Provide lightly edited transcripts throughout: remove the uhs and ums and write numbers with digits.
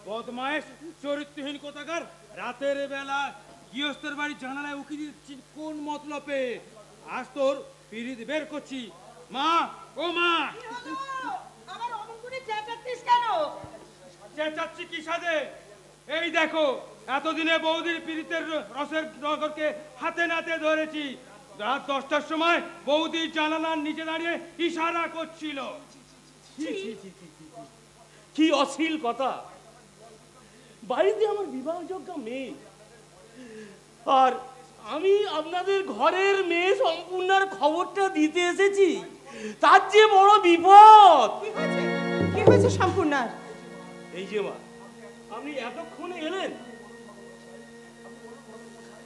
বদমাইশ চরিত্রহীন কোথাকার, রাতের বেলা গৃহস্থের বাড়ি জানালায় উকি দিচ্ছি কোন মতলবে? আজ তোর পিরিত বের করছি। মা, ও মা, আমার অমঙ্গলে চেঁচাচ্ছিস কেন? চেঁচাচ্ছি কি সাথে? এই দেখো, এতদিনে বৌদির পিরিতের রসের নগরকে হাতে নাতে ধরেছি। রাত 10টার সময় বৌদির জানালার নিচে দাঁড়িয়ে ইশারা করছিল। কি অশ্লীল কথা! বাড়িতে আমার বিবাহযোগ্য মেয়ে, আর আমি আপনাদের ঘরের মেয়ে সম্পূর্ণার খবরটা দিতে এসেছি। তার যে বড় বিপদ। কি হয়েছে সম্পূর্ণার? এই যে মা, আপনি এতক্ষণে এলেন।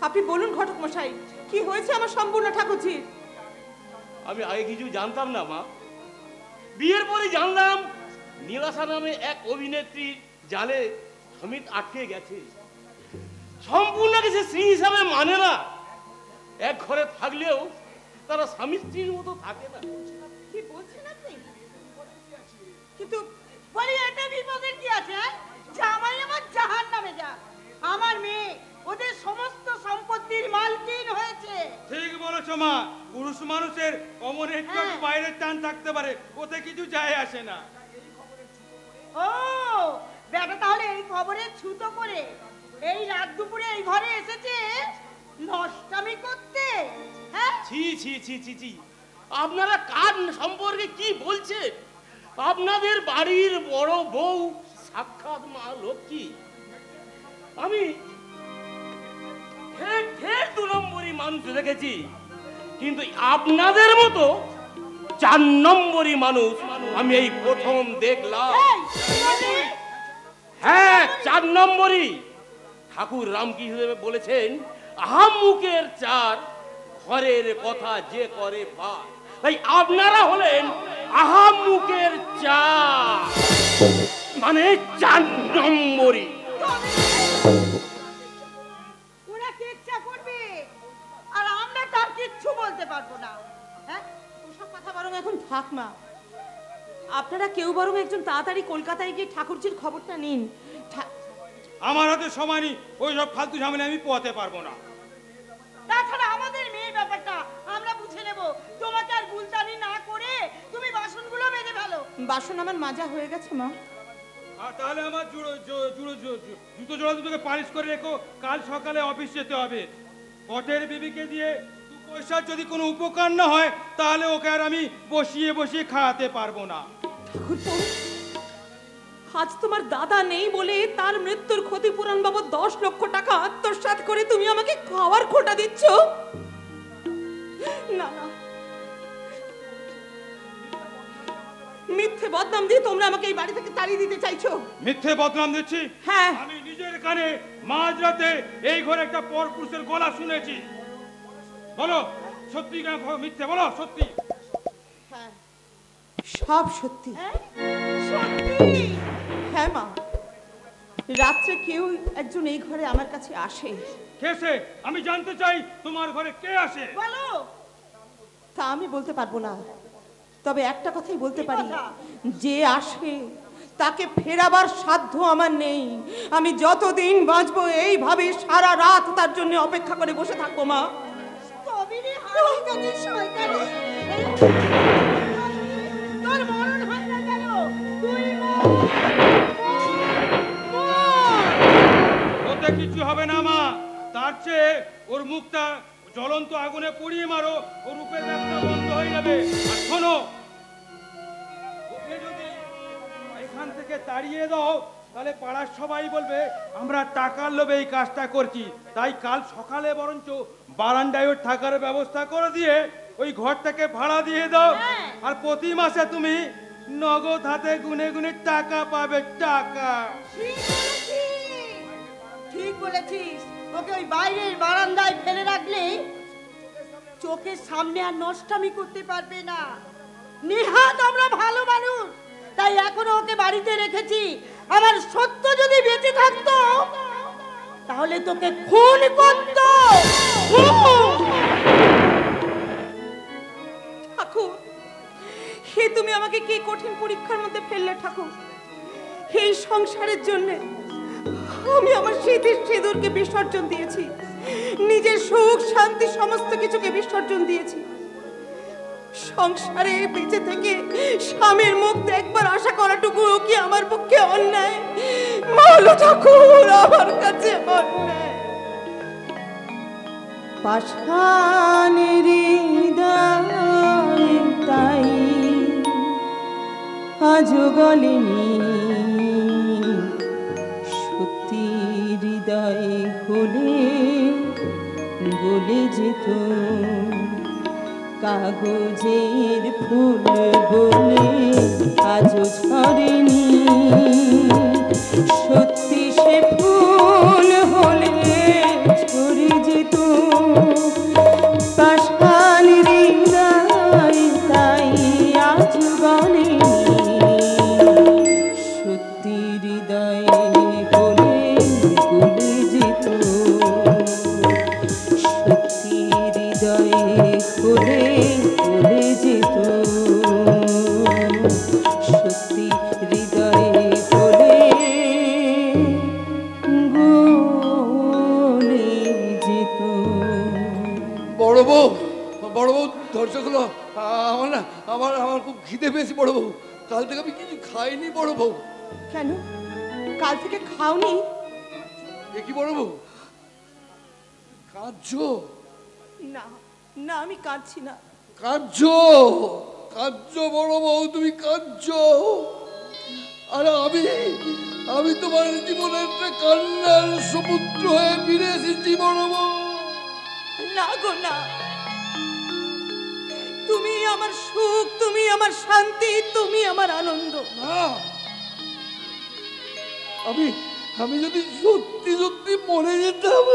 আপনি বলুন ঘটক মশাই, কি হয়েছে আমার সম্পূর্ণ ঠাকুরজির? আমি আগে কিছু জানতাম না মা, বিয়ের পরে জানলাম নীলাশা নামে এক অভিনেত্রী জালে সমিত আটকে গেছে। সম্পূর্ণকে সে স্ত্রী হিসাবে মানে না। এক ঘরে থাকলেও তারা স্বামী স্ত্রীর মতো থাকে না। কি বলছেন আপনি? কিন্তু বলি এটা বিপদের কি আছে? জামাই আমার জাহান্নামে যা, আমার মেয়ে ওদের সমস্ত সম্পত্তির মালকিন হয়েছে। ঠিক বলেছো মা, পুরুষ মানুষের অমন একটু বাইরের টান থাকতে পারে, ওতে কিছু যায় আসে না। ও বেটা, তাহলে এই খবরে ছুতো করে এই রাত দুপুরে এই ঘরে এসেছে নষ্টামি করতে? হ্যাঁ, ছি ছি ছি ছি ছি, আপনারা কার সম্পর্কে কি বলছেন? আপনাদের বাড়ির বড় বউ সাক্ষাৎ মা লক্ষ্মী। আমি ঠের ঠের 2 নম্বরই মানুষ দেখেছি, কিন্তু আপনাদের মতো 4 নম্বরই মানুষ আমি এই প্রথম দেখলাম। হ্যাঁ, 4 নম্বরই। ঠাকুর রামকৃষ্ণ বলেছেন, আহাম্মুখের 4, ঘরের কথা যে করে ভার। তাই আপনারা হলেন আহাম্মুখের 4, মানে 4 নম্বরই। ওরা কি ইচ্ছা করবে, আর আমরা তার কিচ্ছু বলতে পারবো না। হ্যাঁ, ওসব কথা বরং এখন থাক মা। আপনারা কেউ বরং একজন তাড়াতাড়ি কলকাতায় গিয়ে ঠাকুরজির খবরটা নিন। আমার হাতে সময় নেই, ওই সব ফালতু ঝামেলা আমি পোয়াতে পারবো না। তাছাড়া আমাদের মেয়ে ব্যাপারটা আমরা বুঝে নেব। তোমাকে আর গুলতানি না করে তুমি বাসনগুলো মেজে ফেলো। বাসন আমার মাজা হয়ে গেছে মা। আর তাহলে আমার জুতো জোড়া দুটোকে পালিশ করে রেখো, কাল সকালে অফিস যেতে হবে। পথের বিবিকে দিয়ে 2 পয়সার যদি কোনো উপকার না হয়, তাহলে ওকে আর আমি বসিয়ে বসিয়ে খাওয়াতে পারবো না। আজ তোমার দাদা নেই বলে তার মৃত্যুর ক্ষতিপূরণ বাবদ 10 লক্ষ টাকা আত্মসাৎ করে তুমি আমাকে খাওয়ার খোটা দিচ্ছ? না না, মিথ্যে বদনাম দিয়ে তোমরা আমাকে এই বাড়ি থেকে তাড়িয়ে দিতে চাইছো। মিথ্যে বদনাম দিচ্ছি? হ্যাঁ, আমি নিজের কানে মাঝরাতে এই ঘরে একটা পরপুরুষের গলা শুনেছি। বলো সত্যি না মিথ্যে? বলো সত্যি। হ্যাঁ, সব সত্যি। সত্যি? হ্যাঁ মা, রাত্রে কেউ একজন এই ঘরে আমার কাছে আসে। কেসে? আমি জানতে চাই তোমার ঘরে কে আসে। বলো। তা আমি বলতে পারবো না, তবে একটা কথাই বলতে পারি, যে আসে তাকে ফেরাবার সাধ্য আমার নেই। আমি যতদিন বাঁচবো এইভাবে সারা রাত তার জন্য অপেক্ষা করে বসে থাকবো মা। তোর মরণ হয় না কেন? ওতে কিছু হবে না মা, তার চেয়ে ওর মুখটা জ্বলন্ত আগুনে পুড়িয়ে মারো, ওর রূপের ব্যবসা বন্ধ হয়ে যাবে। আর শোনো, ওকে যদি এখান থেকে তাড়িয়ে দাও, তাহলে পাড়ার সবাই বলবে আমরা টাকার লোভে এই কাজটা করছি। তাই কাল সকালে বরঞ্চ বারান্দায় ওর থাকার ব্যবস্থা করে দিয়ে ওই ঘরটাকে ভাড়া দিয়ে দাও। আর প্রতি মাসে তুমি নগদ হাতে গুনে গুনে টাকা পাবে, টাকা। ঠিক বলেছিস। ওকে ওই বাইরের বারান্দায় ফেলে রাখলে চোখের সামনে আর নষ্টামি করতে পারবে না। নিহাত আমরা ভালো মানুষ, তাই এখনো ওকে বাড়িতে রেখেছি। আমার সত্য যদি বেঁচে থাকতো তাহলে তোকে খুন করত। ঠাকুর, হে তুমি আমাকে কি কঠিন পরীক্ষার মধ্যে ফেললে ঠাকুর। এই সংসারের জন্য আমি আমার স্মৃতির সিঁদুরকে বিসর্জন দিয়েছি, নিজের সুখ শান্তি সমস্ত কিছুকে বিসর্জন দিয়েছি। সংসারে বেঁচে থেকে স্বামীর মুখ দেখবার আশা করাটুকু কি আমার পক্ষে অন্যায়? বলো ঠাকুর, আমার কাছে অন্যায়। পাষাণের হৃদয় তাই আজও গলেনি, সত্যি হৃদয় হলে গলে যেত। কাগজের ফুল বলে আজও ঝরেনি, সত্যি সে ফুল হলে ঝরে যেত। পাষাণ হৃদয় তাই আজও গলেনি, সত্যি হৃদয় হলে গলে যেত। সত্যি হৃদয় হলে গলে যেত, সত্যি হৃদয় হলে গলে যেত। বড় বউ, বড় বউ দরজা খোলো। আমার না আমার আমার খুব খিদে পেয়েছে বড় বউ। কাল থেকে আমি কিছু খাইনি বড় বউ। কেন কাল থেকে খাওনি? এ কি বড় বউ, কাঁদছো? না না, আমি কাঁদছি না। কাঁদছো, কাঁদছো বড় বউ, তুমি কাঁদছো। আর আমি আমি তোমার জীবনের একটা কান্নার সমুদ্র হয়ে ফিরে এসেছি বড় বউ। না গো না, তুমি আমার সুখ, তুমি আমার শান্তি, তুমি আমার আনন্দ। না, আমি আমি যদি সত্যি সত্যি মরে যেতাম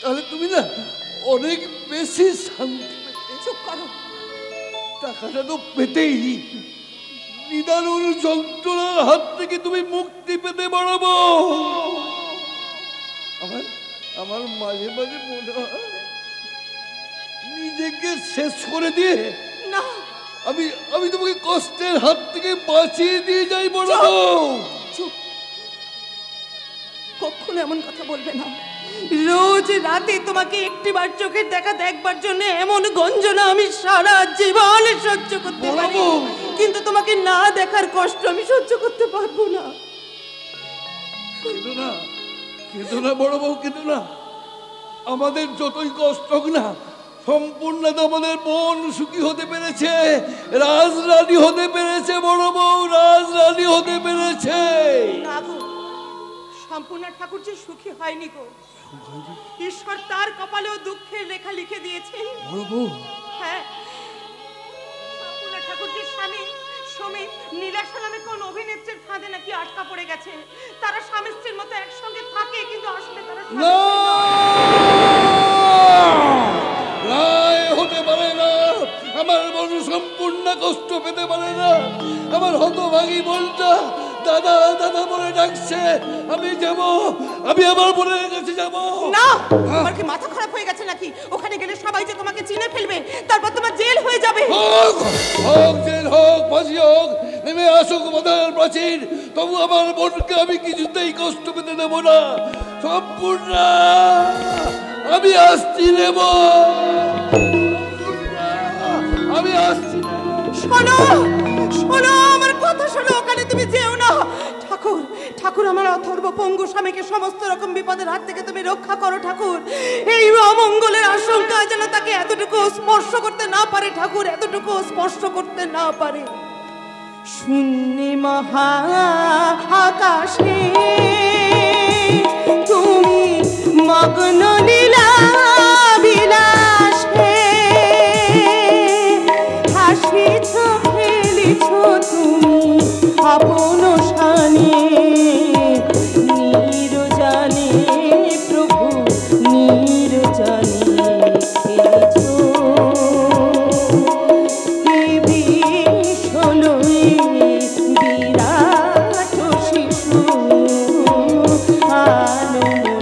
তাহলে তুমি না অনেক বেশি শান্তি পেতে। চুপ করো। টাকাটা তো পেতেই, নিদারুণ যন্ত্রণার হাত থেকে তুমি মুক্তি পেতে পারবো। আমার আমার মাঝে মাঝে মনে হয় নিজেকে শেষ করে দিয়ে না, আমি আমি তোমাকে কষ্টের হাত থেকে বাঁচিয়ে দিয়ে যাই বড় বউ। চুপ, কখনো এমন কথা বলবে না। রোজ রাতে তোমাকে একটিবার চোখের দেখা দেখবার জন্য এমন গঞ্জনা আমি সারা জীবন সহ্য করতে পারি, কিন্তু তোমাকে না দেখার কষ্ট আমি সহ্য করতে পারবো না। কেঁদো না, কেঁদো না বড় বউ, কেঁদো না। আমাদের যতই কষ্ট হোক না, সম্পূর্ণ আমাদের বোন সুখী হতে পেরেছে, রাজরানী হতে পেরেছে বড় বউ, রাজরানী হতে পেরেছে। না গো, সম্পূর্ণ ঠাকুর যে সুখী হয়নি গো। ঈশ্বর তার কপালেও দুঃখের রেখা লিখে দিয়েছেন। বড় বউ, হ্যাঁ, সম্পূর্ণ ঠাকুর যে স্বামী সমীপ নীলাশা নামে কোন অভিনেত্রীর ফাঁদে নাকি আটকা পড়ে গেছে। তারা স্বামী স্ত্রীর মতো একসঙ্গে থাকে, কিন্তু আসলে তারা না, রায় হতে পারে না। আমার বোন সম্পূর্ণ কষ্ট পেতে পারে না। আমার হতভাগী বোনটা দাদা দাদা বলে ডাকছে, আমি যাব, আমি আমার বোনের কাছে যাব। না, তোমার কি মাথা খারাপ হয়ে গেছে নাকি? ওখানে গেলে সবাই যে তোমাকে চিনে ফেলবে, তারপর তোমার জেল হয়ে যাবে। হোক হোক, জেল হোক, ফাঁসি হোক, নেমে আসুক বাধার প্রাচীর, তবু আমার বোনকে আমি কিছুতেই কষ্ট পেতে দেব না। সম্পূর্ণ আমি আসছি নেব, আমি আসছি। শোনো শোনো, আমার কথা শোনো, ওখানে তুমি যেও না। ঠাকুর ঠাকুর, আমার অথর্ব পঙ্গু স্বামীকে সমস্ত রকম বিপদের হাত থেকে তুমি রক্ষা করো ঠাকুর। এই অমঙ্গলের আশঙ্কা যেন তাকে এতটুকু স্পর্শ করতে না পারে ঠাকুর, এতটুকু স্পর্শ করতে না পারে। শূন্য মহা আকাশে তুমি মগ্ন লীলা বিলাসে, হাসিছ খেলিছ তুমি আপন শানে, নিরজানে প্রভু নিরজানে খেলিছ ভীষণ বিরাট শিশু আনন্দ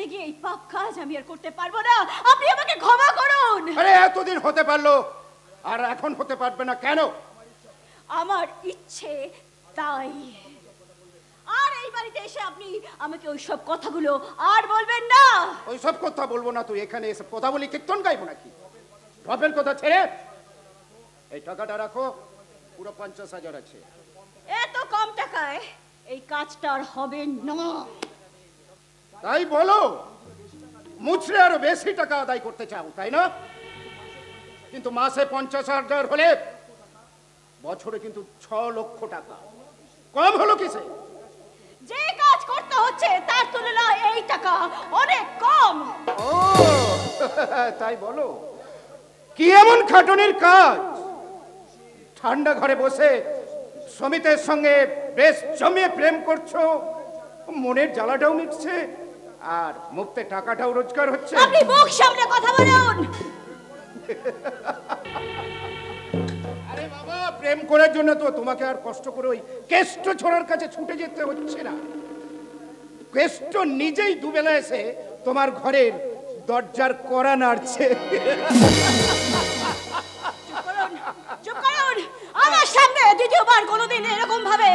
সেখানে গিয়ে এই পাপ কাজ আমি আর করতে পারবো না। আপনি আমাকে ক্ষমা করুন। আরে এতদিন হতে পারলো, আর এখন হতে পারবে না কেন? আমার ইচ্ছে তাই। আর এই বাড়িতে এসে আপনি আমাকে ওইসব কথাগুলো আর বলবেন না। ওইসব কথা বলবো না। তুই এখানে এসে কথা বলি কীর্তন গাইবো নাকি? ঢপের কথা ছেড়ে এই টাকাটা রাখো, পুরো 50,000 আছে। এত কম টাকায় এই কাজটা আর হবে না। তাই বলো, মুছরে আরো বেশি টাকা আদায় করতে চাও, তাই না? কিন্তু মাসে 50,000 হলে বছরে কিন্তু 6 লক্ষ টাকা। কম হলো কিসে? যে কাজ করতে হচ্ছে তার তুলনায় এই টাকা অনেক কম। ও তাই বলো। কি এমন খাটুনির কাজ? ঠান্ডা ঘরে বসে সমিতের সঙ্গে বেশ জমিয়ে প্রেম করছো, মনের জ্বালাটাও মিটছে, আর মুক্তে টাকাটাও রোজগার হচ্ছে। আপনি মুখ সামনে কথা বলুন। আরে বাবা, প্রেম করার জন্য তো তোমাকে আর কষ্ট করে ওই কেষ্ট ছোড়ার কাছে ছুটে যেতে হচ্ছে না। কেষ্ট নিজেই দুবেলা এসে তোমার ঘরের দরজার কড়া নাড়ছে। চুপ করুন। আমার সামনে দ্বিতীয়বার কোনোদিন এরকম ভাবে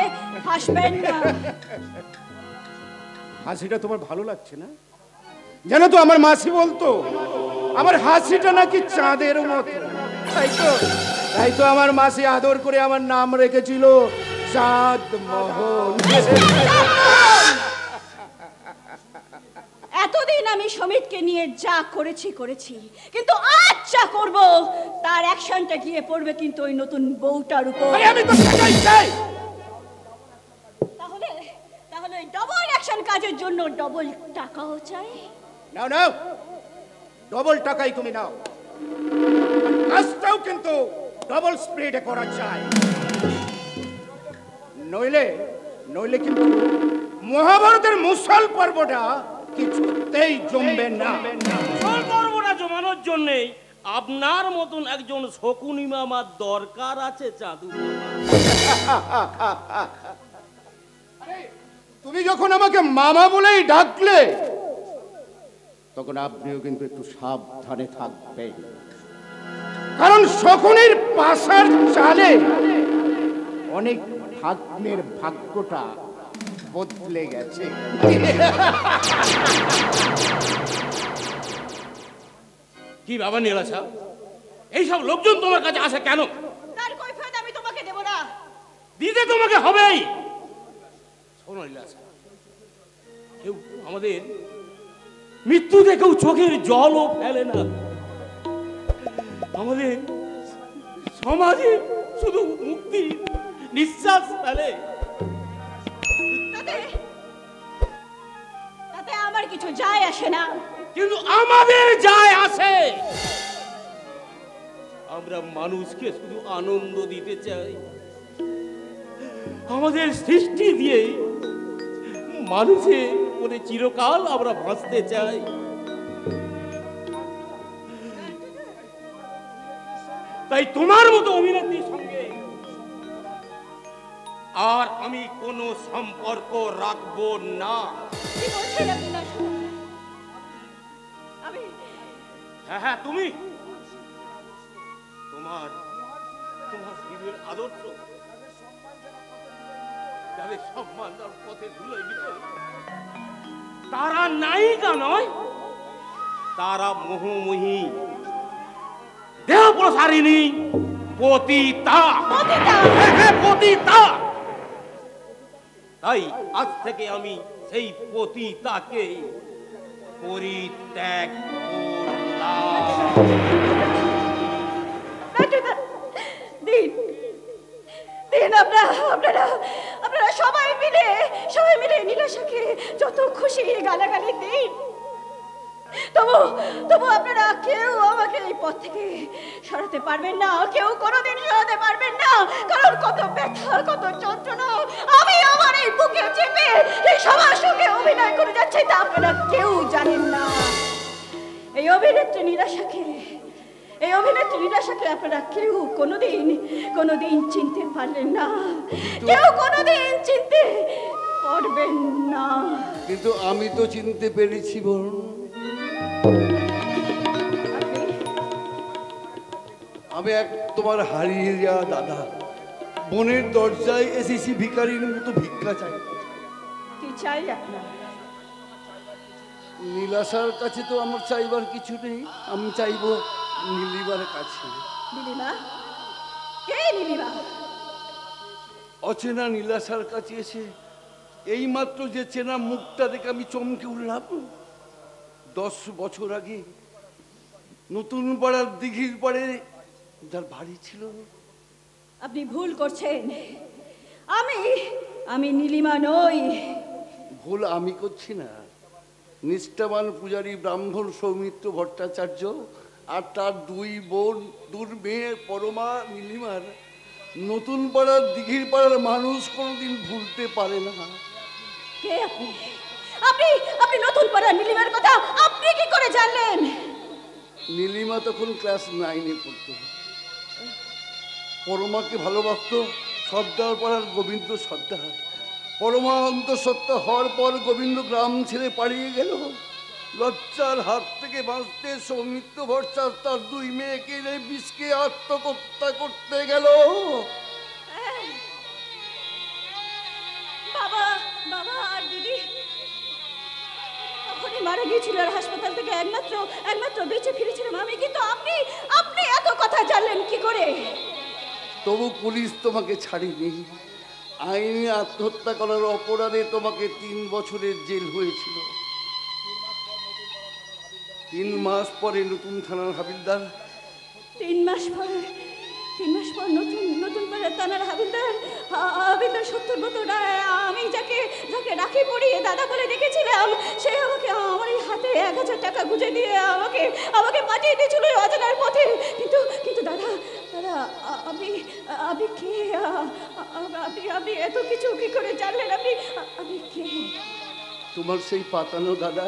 হাসবেন না। হাসিটা তোমার ভালো লাগছে না? জানো তো আমার মাসি বলতো আমার হাসিটা নাকি চাঁদের মতো। তাই তো আমার মাসি আদর করে আমার নাম রেখেছিল চাঁদ মোহন। এতদিন আমি সমিতকে নিয়ে যা করেছি, কিন্তু আজ যা করব তার অ্যাকশনটা গিয়ে পড়বে কিন্তু ওই নতুন বউটার উপর। আমি তো সেটাই চাই। তাহলে ডবল অ্যাকশন কাজের জন্য ডবল টাকাও চাই। নাও নাও, ডবল টাকাই তুমি নাও, কাজটাও কিন্তু ডবল স্পিডে করা চাই। নইলে কিন্তু মহাভারতের মুসল পর্বটা কিছুতেই জমবে না। মুসল পর্বটা জমানোর জন্য আপনার মতন একজন শকুনি মামার দরকার আছে চাঁদু। তুমি যখন আমাকে মামা বলেই ডাকলে, তখন আপনিও কিন্তু একটু সাবধানে থাকবেন, কারণ শকুনির পাশার চালে অনেক ভাগ্নের ভাগ্যটা বদলে গেছে। কি বাবা নীলাশা, এইসব লোকজন তোমার কাছে আসে কেন? তার কৈফিয়ত আমি তোমাকে দেব না। দিতে তোমাকে হবেই। শোনো নীলাশা, কেউ আমাদের মৃত্যু দেখেও চোখের জলও ফেলে না। আমাদের সমাজে শুধু মুক্তি নিঃশ্বাস ফেলে। তাতে আমার কিছু যায় আসে না। কিন্তু আমাদের যায় আসে। আমরা মানুষকে শুধু আনন্দ দিতে চাই। আমাদের সৃষ্টি দিয়ে মানুষের উপরে চিরকাল আমরা বাঁচতে চাই। তাই তোমার মতো অভিনেত্রীর সঙ্গে আর আমি কোনো সম্পর্ক রাখবো না। কি বলছেন আপনি? না হ্যাঁ, তুমি তোমার জীবনের আদর্শ যাদের সম্মান পথে ধুলোয় মিশে, তারা নায়িকা নয়, তারা মোহময়ী দেহ প্রসারিণী পতিতা। পতিতা। তাই আজ থেকে আমি সেই পতিতাকে পরিত্যাগ দিন আপনারা সবাই মিলে নীলাশাকে যত খুশি গালাগালি দিন, তবু আপনারা কেউ আমাকে এই পথ থেকে সরাতে পারবেন না। কেউ কোনোদিন সরাতে পারবেন না, কারণ কত ব্যথা, কত যন্ত্রণা আমি আমার এই বুকে চেপে এই সবার সঙ্গে অভিনয় করে যাচ্ছি, তা আপনারা কেউ জানেন না। এই অভিনেত্রী নীলাশাকে আপনারা কেউ কোনোদিন চিনতে পারলেন না। কেউ কোনোদিন চিনতে পারবেন না। কিন্তু আমি তো চিনতে পেরেছি বোন। আমি এক তোমার হারিয়ে যাওয়া দাদা, বোনের দরজায় এসেছি ভিখারির মতো ভিক্ষা চাই। কি চাই আপনার? নীলাশার কাছে তো আমার চাইবার কিছু নেই, আমি চাইবো নীলিমার কাছে। নীলিমা? কে নীলিমা? অচেনা নীলাশার কাছে এসে এই মাত্র যে চেনা মুখটা দেখে আমি চমকে উঠলাম। 10 বছর আগে নতুন পাড়ার দিঘির পাড়ে যার বাড়ি ছিল। আপনি ভুল করছেন। আমি নীলিমা নই। ভুল আমি করছি না, নিষ্ঠাবান পূজারী ব্রাহ্মণ সৌমিত্র ভট্টাচার্য আর তার 2 বোন, 2 মেয়ে পরমা নীলিমার নতুন পাড়ার দিঘির পাড়ার মানুষ কোনোদিন ভুলতে পারে না। কে আপনি? আপনি আপনি নতুন পাড়া নীলিমার কথা আপনি কি করে জানলেন? নীলিমা তখন ক্লাস 9-এ পড়তো। পরমাকে ভালোবাসতো সর্দার পাড়ার গোবিন্দ সর্দার। পরমা অন্তঃসত্ত্বা হওয়ার পর গোবিন্দ গ্রাম ছেড়ে পালিয়ে গেল। লজ্জার হাত থেকে বাঁচতে সৌমিত্র ভট্টাচার্য তার 2 মেয়েকে বিষকে আত্মহত্যা করতে গেল। বাবা বাবা আর দিদি তখনই মারা গিয়েছিল আর হাসপাতাল থেকে একমাত্র বেঁচে ফিরেছিলাম আমি। কিন্তু আপনি এত কথা জানলেন কি করে? তবু পুলিশ তোমাকে ছাড়েনি। আইনে আত্মহত্যা করার অপরাধে তোমাকে 3 বছরের জেল হয়েছিল। 3 মাস পরে নতুন থানার হাবিলদার 3 মাস পর নতুন পাড়ার থানার হাবিলদার 70 বছর আমি যাকে রাখি পরিয়ে দাদা বলে দেখেছিলাম, সে আমাকে আমার এই হাতে 1000 টাকা গুঁজে দিয়ে আমাকে পাঠিয়ে দিয়েছিল অজানার পথে। কিন্তু দাদা আপনি কে? আপনি এত কিছু কি করে জানলেন? আপনি কে? তোমার সেই পাতানো দাদা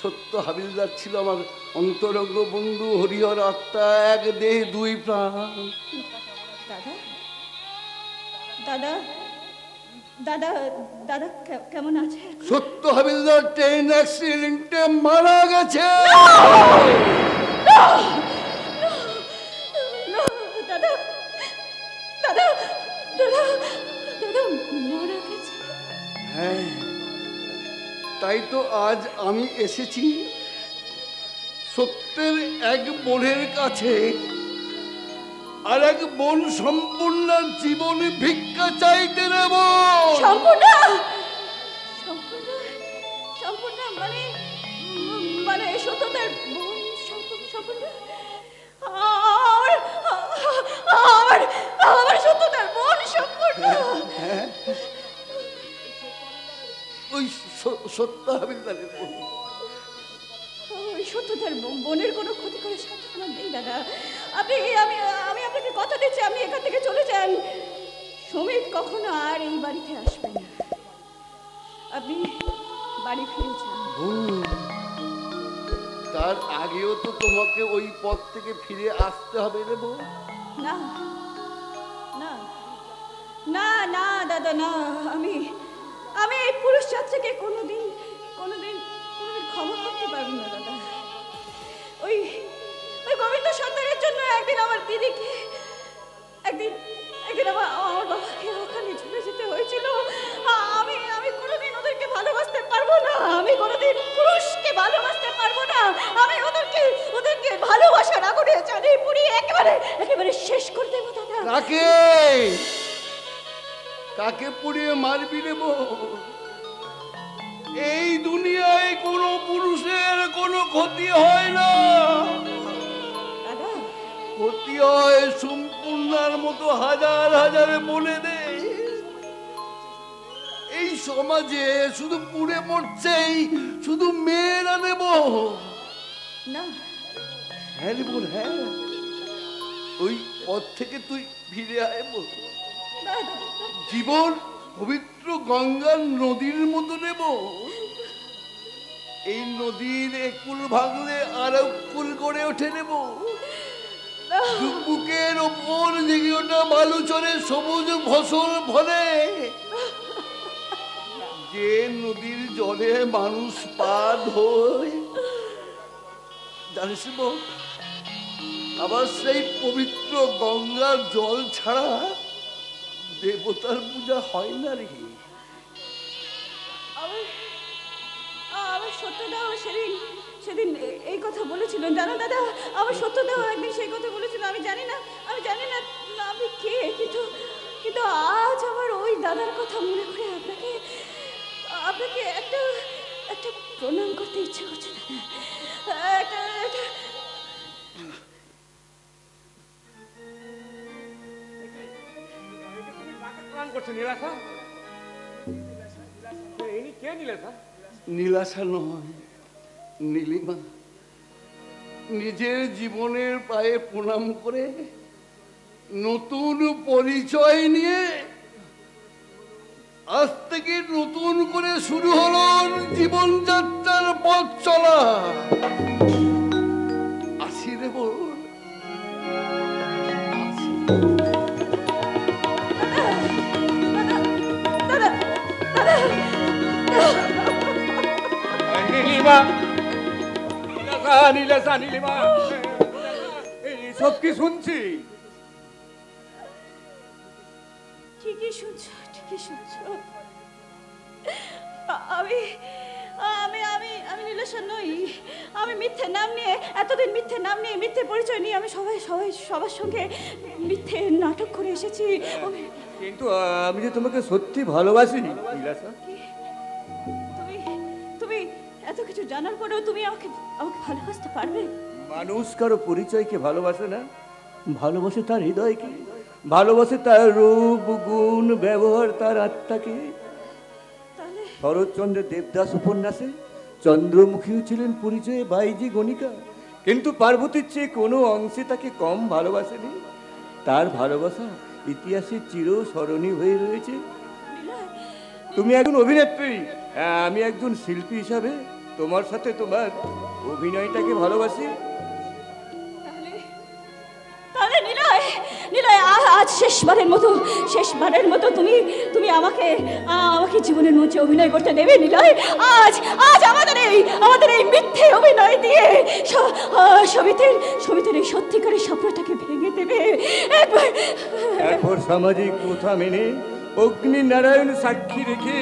সত্য হাবিলদার ছিল আমার অন্তরঙ্গ বন্ধু, হরিহর আত্মা, 1 দেহ 2 প্রাণ। দাদা দাদা দাদা কেমন আছে? সত্য হাবিলদার ট্রেন অ্যাক্সিডেন্টে মারা গেছে। দাদা দাদা দাদা দাদা মারা গেছে? হ্যাঁ, তাই তো আজ আমি এসেছি সত্যের এক বোনের কাছে, আর এক বোন সম্পূর্ণ জীবন ভিক্ষা চাইতে নেব। সম্পূর্ণ মানে সত্যতার বোন সম্পূর্ণ আমার সত্যতার বোন সম্পূর্ণ। ওই সত্য হাবিলদারের বোন। ওই সত্যতার বোনের কোনো ক্ষতি করে সাথে আমার নেই দাদা। আমি আপনাকে কথা দিচ্ছি, আপনি এখান থেকে চলে যান। সুমিত কখনো আর এই বাড়িতে আসবে না। আপনি বাড়ি ফিরে যান। তার আগেও তো তোমাকে ওই পথ থেকে ফিরে আসতে হবে রে বোন। না না না না দাদা না, আমি এই পুরুষ ছাত্রকে কোনোদিন ক্ষমা করতে পারবো না দাদা। ওই গোবিন্দ সর্দারের জন্য একদিন আমার দিদিকে একদিন আমার বাবাকে ওখানে ঝুলে যেতে হয়েছিল। আমি কোনোদিন ওদেরকে ভালোবাসতে পারবো না। আমি কোনোদিন পুরুষকে ভালোবাসতে পারবো না। আমি ওদেরকে ভালোবাসার আগুনে জ্বালিয়ে পুড়িয়ে একেবারে শেষ করে দেবো দাদা। কাকে পুড়িয়ে মারবি রে বোন? এই দুনিয়ায় কোনো পুরুষের কোনো ক্ষতি হয় না, ক্ষতি হয় সম্পূর্ণার মতো হাজার হাজার বলে দে। এই সমাজে শুধু পুড়ে মরছেই শুধু মেয়েরা নেব না। হ্যাঁ রে বোন, হ্যাঁ, ওই পথ থেকে তুই ফিরে আয় বোন। জীবন পবিত্র গঙ্গার নদীর মতো নেব। এই নদীর একুল ভাঙলে আর কুল গড়ে ওঠে নেব। বুকের ওপর জেগে ওঠা বালুচরে সবুজ ফসল ফলে যে নদীর জলে মানুষ পা ধোয়, জানিস বোন, আবার সেই পবিত্র গঙ্গার জল ছাড়া দেবতার পূজা হয় না রে। আমার সত্যদাও সেদিন সেদিন এই কথা বলেছিলেন, জানো দাদা, আমার সত্যদাও একদিন সেই কথা বলেছিল। আমি জানি না আমি কে, কিন্তু কিন্তু আজ আমার ওই দাদার কথা মনে করে আপনাকে আপনাকে একটা একটা প্রণাম করতে ইচ্ছে করছে দাদা। নীলাশা নয়, নীলিমা। নিজের জীবনের পায়ে প্রণাম করে নতুন পরিচয় নিয়ে আজ থেকে নতুন করে শুরু হলো জীবনযাত্রার পথ চলা। আসি রে বোন, আসি। নীলিমা, নীলাশা, নীলিমা, সব কি শুনছি? ঠিকই শুনছো, ঠিকই শুনছো। আমি আমি আমি আমি নীলাশা নই। আমি মিথ্যে নাম নিয়ে, এতদিন মিথ্যে নাম নিয়ে, মিথ্যে পরিচয় নিয়ে আমি সবার সঙ্গে মিথ্যে নাটক করে এসেছি। কিন্তু আমি যে তোমাকে সত্যি ভালোবাসি নীলাশা। তুমি তুমি এত কিছু জানার পরেও তুমি আমাকে ভালোবাসতে পারবে? মানুষ কারো পরিচয়কে ভালোবাসে না, ভালোবাসে তার হৃদয়কে, ভালোবাসে তার রূপ, গুণ, ব্যবহার, তার আত্মাকে। শরৎচন্দ্রের দেবদাস উপন্যাসে চন্দ্রমুখীও ছিলেন পরিচয়ে বাইজি গণিকা, কিন্তু পার্বতীর চেয়ে কোনো অংশে তাকে কম ভালোবাসেনি। তার ভালোবাসা ইতিহাসে চিরস্মরণীয় হয়ে রয়েছে। তুমি একজন অভিনেত্রী, আমি একজন শিল্পী হিসাবে তোমার সাথে তোমার অভিনয়টাকে ভালোবাসি। তাহলে নিলয়, নিলয়, আজ শেষবারের মতো তুমি আমাকে জীবনের মঞ্চে অভিনয় করতে দেবে নিলয়? আজ আমাদের এই মিথ্যে অভিনয় দিয়ে সমিতির এই সত্যিকারের স্বপ্নটাকে ভেঙে দেবে একবার। এরপর সামাজিক প্রথা মেনে অগ্নি নারায়ণ সাক্ষী রেখে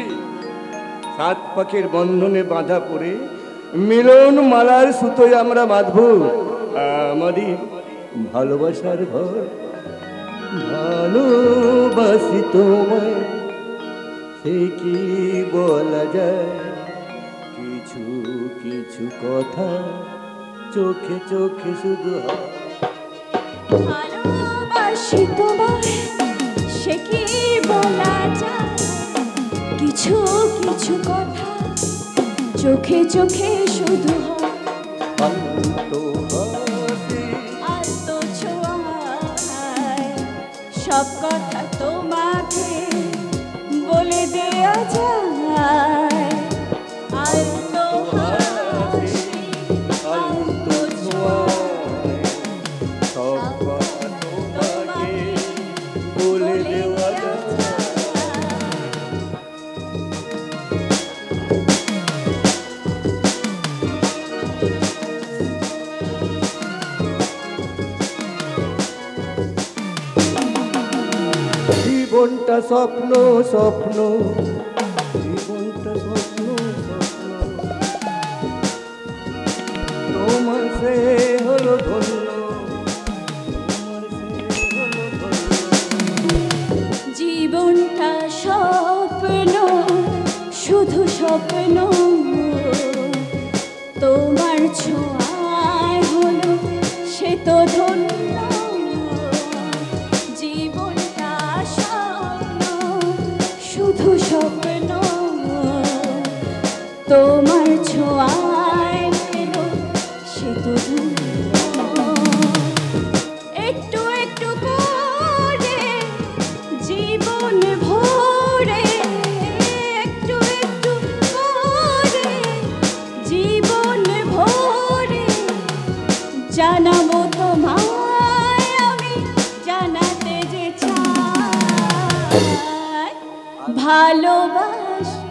7 পাকের বন্ধনে বাঁধা পড়ে মিলন মালার সুতোয় আমরা বাঁধব আমাদের ভালোবাসার ঘর। ভালোবাসি তোমায়, সে কি বলা যায়? কিছু কিছু কথা চোখে চোখে শুধু হয়। ভালোবাসি তোমায়, সে কি বলা যায়? কিছু কিছু কথা চোখে চোখে শুধু হয়। সব কথা তোমাকে বলে দেয়া যায়। আলতো হাসি, আলতো ছোঁয়ায় সব কথা তোমাকে বলে দেওয়া যায়। জীবনটা স্বপ্ন স্বপ্ন, জীবনটা স্বপ্ন স্বপ্ন, তোমার সে হলো ধন্য, তোমার সে হলো ধন্য। জীবনটা স্বপ্ন, শুধু স্বপ্ন, তোমার ছোঁয়ায় হলো সে তো ধন্য। জীবনটা স্বপ্ন, শুধু স্বপ্ন, তোমার ছোঁয়ায় হলো সে তো ধন্য। একটু একটু করে জীবন ভরে, একটু একটু করে জীবন ভরে জানাবো তোমায় আমি, জানাতে যে চাই। ভালোবাসি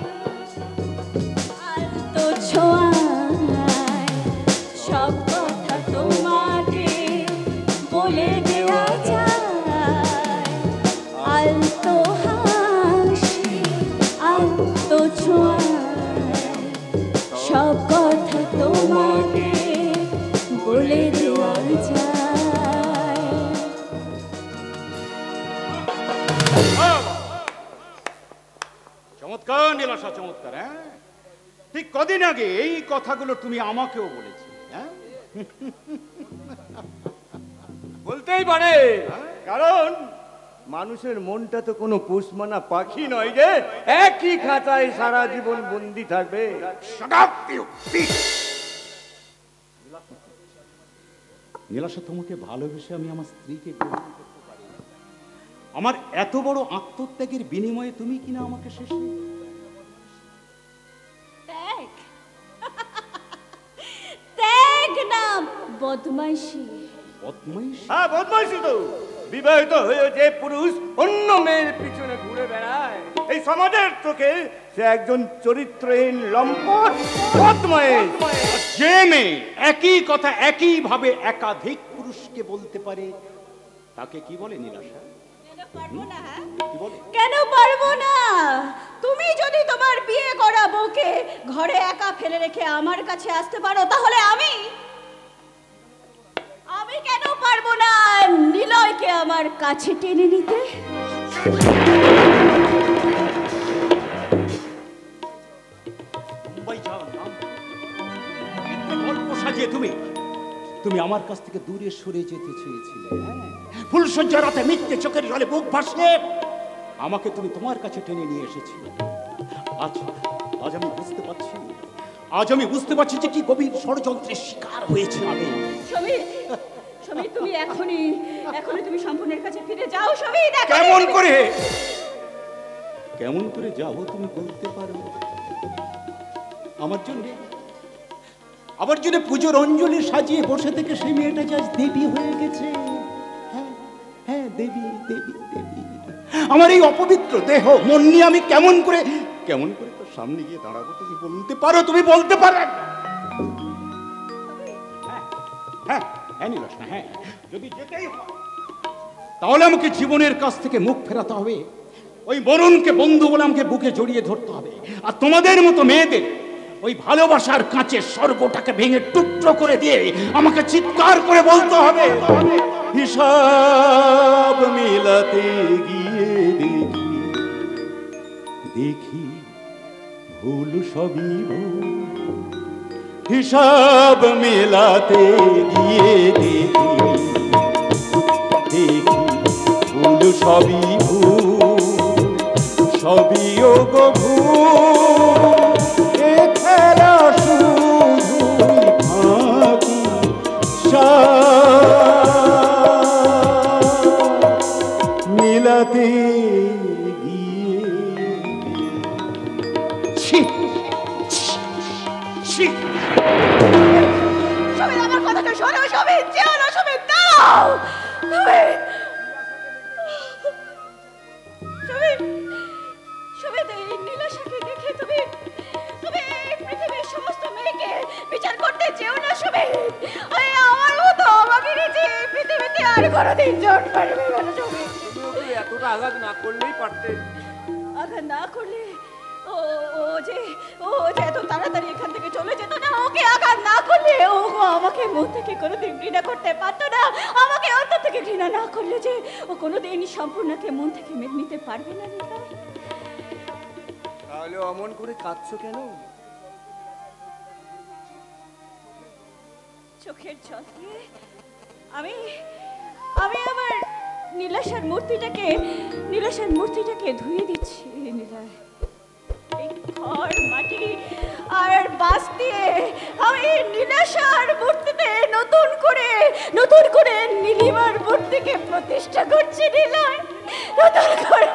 চমৎকার নীলাশা, চমৎকার। হ্যাঁ, ঠিক কদিন আগে এই কথাগুলো তুমি আমাকেও বলেছিলে। হ্যাঁ, বলতেই পারে, কারণ মানুষের মনটা তো কোনো পোষমানা পাখি নয় যে একই খাঁচায় সারা জীবন বন্দি থাকবে। নীলাশা, তোমাকে ভালোবেসে আমি আমার স্ত্রীকে গ্রহণ করতে পারি না। আমার এত বড় আত্মত্যাগের বিনিময়ে তুমি কিনা আমাকে শেষে ত্যাগ ত্যাগ না বদমাইশি। বদমাইশি? হ্যাঁ, বদমাইশি তো। বিবাহিত হয়ে যে পুরুষ অন্য মেয়ের পিছনে ঘুরে বেড়ায়, এই সমাজের চোখে সে একজন চরিত্রহীন লম্পট বদমাইশ। যে মেয়ে একই কথা একই ভাবে একাধিক পুরুষকে বলতে পারে তাকে কি বলে নীলাশা? কি বলে? কেন পারবো না? তুমি যদি তোমার বিয়ে করা বউকে ঘরে একা ফেলে রেখে আমার কাছে আসতে পারো, তাহলে আমি কেন পারবো না নিলয়কে আমার কাছে টেনে নিতে? মুম্বাই যাও না। মিথ্যে গল্প সাজিয়ে তুমি আমার কাছ থেকে দূরে সরে যেতে চেয়েছিলে। ফুলসজ্জা রাতে মিথ্যে চোখের জলে বুক ভাসিয়ে আমাকে তুমি তোমার কাছে টেনে নিয়ে এসেছিলে। আজ আমি বুঝতে পারছি যে কি গভীর ষড়যন্ত্রের শিকার হয়েছে আমি। সমীর, তুমি এখনই তুমি সম্পূর্ণের কাছে ফিরে যাও। সমীর, কেমন করে যাও তুমি বলতে পারো? আমার জন্য পুজোর অঞ্জলি সাজিয়ে বসে থেকে সেই মেয়েটা যে আজ দেবী হয়ে গেছে। হ্যাঁ, দেবী দেবী দেবী। আমার এই অপবিত্র দেহ মন নিয়ে আমি কেমন করে তোর সামনে গিয়ে দাঁড়াবো? তুমি বলতে পারো? হ্যাঁ নীলাশা, হ্যাঁ, যদি যেতেই হয় তাহলে আমাকে জীবনের কাছ থেকে মুখ ফেরাতে হবে। ওই মরণকে বন্ধু বলে আমাকে বুকে জড়িয়ে ধরতে হবে। আর তোমাদের মতো মেয়েদের ওই ভালোবাসার কাঁচের স্বর্গটাকে ভেঙে টুকরো করে দিয়ে আমাকে চিৎকার করে বলতে হবে, হিসাব মিলাতে গিয়ে দেখি ভুল সবই ভুল। হিসাব মেলাতে গিয়ে দেখি ভুল সবই ভুল, সবই ও গো ভুল। এ খেলা শুধুই ফাঁকি, মিলাতে গিয়ে সমীর, আমার কথাটা শোনো। সমীর, যেও না। সমীর, দাঁড়াও। সমীর, এই নীলাশাকে দেখে তুমি এই পৃথিবীর সমস্ত মেয়েকে বিচার করতে যেও না। সমীর, আমার মতো আমাকে নিয়ে এই পৃথিবীতে আর কোনোদিন জোট পারবে না। সমীর, এতটা আঘাত না করলেই পারতেন। আঘাত না করলে ও যে এত তাড়াতাড়ি এখান থেকে চলে যেত না। ওকে আঘাত না করলে ও আমাকে মন থেকে কোনোদিন ঘৃণা করতে পারতো না। আমাকে অন্তর থেকে ঘৃণা না করলে যে ও কোনোদিন সম্পূর্ণকে মন থেকে মেনে নিতে পারবে না। তাহলে অমন করে কাঁদছো কেন? চোখের জল দিয়ে আমি আমার নীলাশার মূর্তিটাকে ধুয়ে দিচ্ছি। নীলায়, এই খড় মাটি আর বাঁশ দিয়ে আমি নীলাশার মূর্তিতে নতুন করে নীলিমার মূর্তিকে প্রতিষ্ঠা করছি। নীলায়, নতুন করে।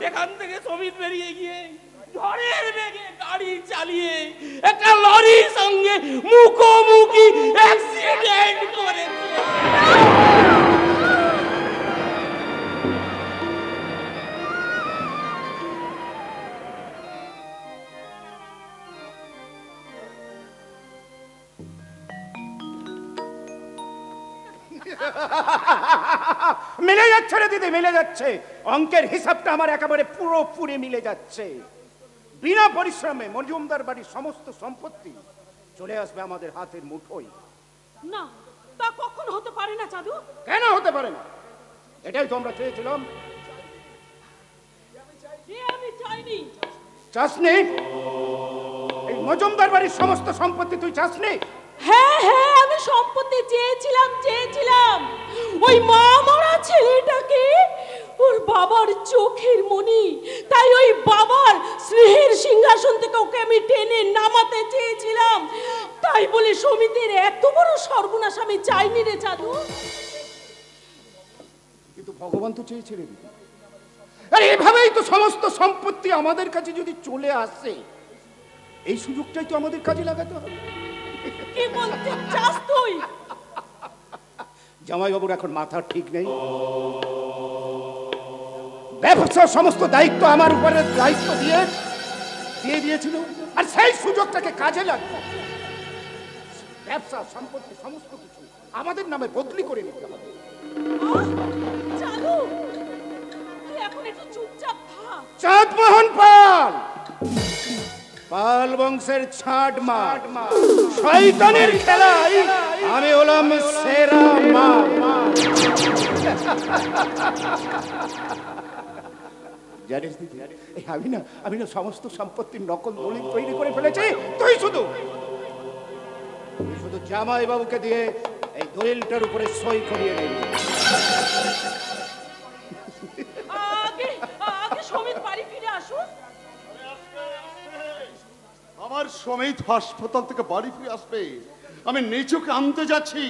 এখান থেকে সমীর বেরিয়ে গিয়ে ঝড়ের বেগে গাড়ি চালিয়ে একটা লরির সঙ্গে মুখোমুখি অ্যাক্সিডেন্ট করেছে। মিলে যাচ্ছে রে দিদি, মিলে যাচ্ছে। অঙ্কের হিসাবটা আমার একেবারে পুরোপুরি মিলে যাচ্ছে। বিনা পরিশ্রমে মজুমদার বাড়ির সমস্ত সম্পত্তি চলে আসবে আমাদের হাতের মুঠোয়। না, তা কখন হতে পারে না চাঁদু। কেন হতে পারে না? এটাই তো আমরা চেয়েছিলাম। আমি চাইনি। চাসনি? এই মজুমদার বাড়ির সমস্ত সম্পত্তি তুই চাসনি? হ্যাঁ হ্যাঁ, আমি সম্পত্তি চেয়েছিলাম। ওই মা মরা ছেলেটাকে ওর বাবার চোখের মনি, তাই ওই বাবার স্নেহের সিংহাসন থেকে ওকে আমি টেনে নামাতে চেয়েছিলাম। তাই বলে সমিতির এত বড় সর্বনাশ আমি চাইনি রে চাঁদু। কিন্তু ভগবান তো চেয়েছিলেন। আর এভাবেই তো সমস্ত সম্পত্তি আমাদের কাছে যদি চলে আসে, এই সুযোগটাই তো আমাদের কাজে লাগাতে হবে। কি বলতে চাস তুই? জামাইবাবুর এখন মাথা ঠিক নেই। ব্যবসার সমস্ত দায়িত্ব আমার উপরে দায়িত্ব দিয়ে দিয়েছিল, আর সেই সুযোগটাকে কাজে লাগবে। ব্যবসা সম্পত্তি সমস্ত কিছু আমাদের নামে বদলি করে নিতে হবে। চালু, তুই এখন একটু চুপচাপ থাক। চাঁদমোহন পাল, পাল বংশের ছাড় মা, শয়তানের খেলায় আমি হলাম সেরা মা। জানিস দিদি, আমি না সমস্ত সম্পত্তির নকল দলিল তৈরি করে ফেলেছি। তুই শুধু জামাই বাবুকে দিয়ে এই দলিলটার উপরে সই করিয়ে নিবি। আগে সমিত বাড়ি ফিরে আসুন। আমার সমিত হাসপাতাল থেকে বাড়ি ফিরে আসবে, আমি নিচুকে আনতে যাচ্ছি।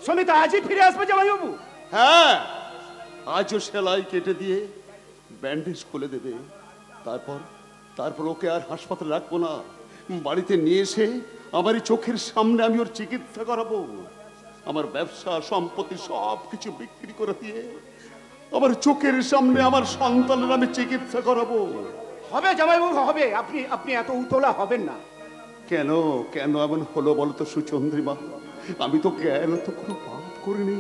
সমিত আজই ফিরে আসবে জামাইবাবু? হ্যাঁ, আজও সেলাই কেটে দিয়ে ব্যান্ডেজ খুলে দেবে। তারপর ওকে আর হাসপাতালে রাখবো না, বাড়িতে নিয়ে এসে আমারই চোখের সামনে আমি ওর চিকিৎসা করাবো। আমার ব্যবসা সম্পত্তি সব কিছু বিক্রি করে দিয়ে আমার চোখের সামনে আমার সন্তানের আমি চিকিৎসা করাবো। হবে জামাইবাবু, হবে। আপনি এত উতলা হবেন না। কেন এমন হলো বলো তো সুচন্দ্রিমা? আমি তো জ্ঞান তো কোনো পাপ করিনি,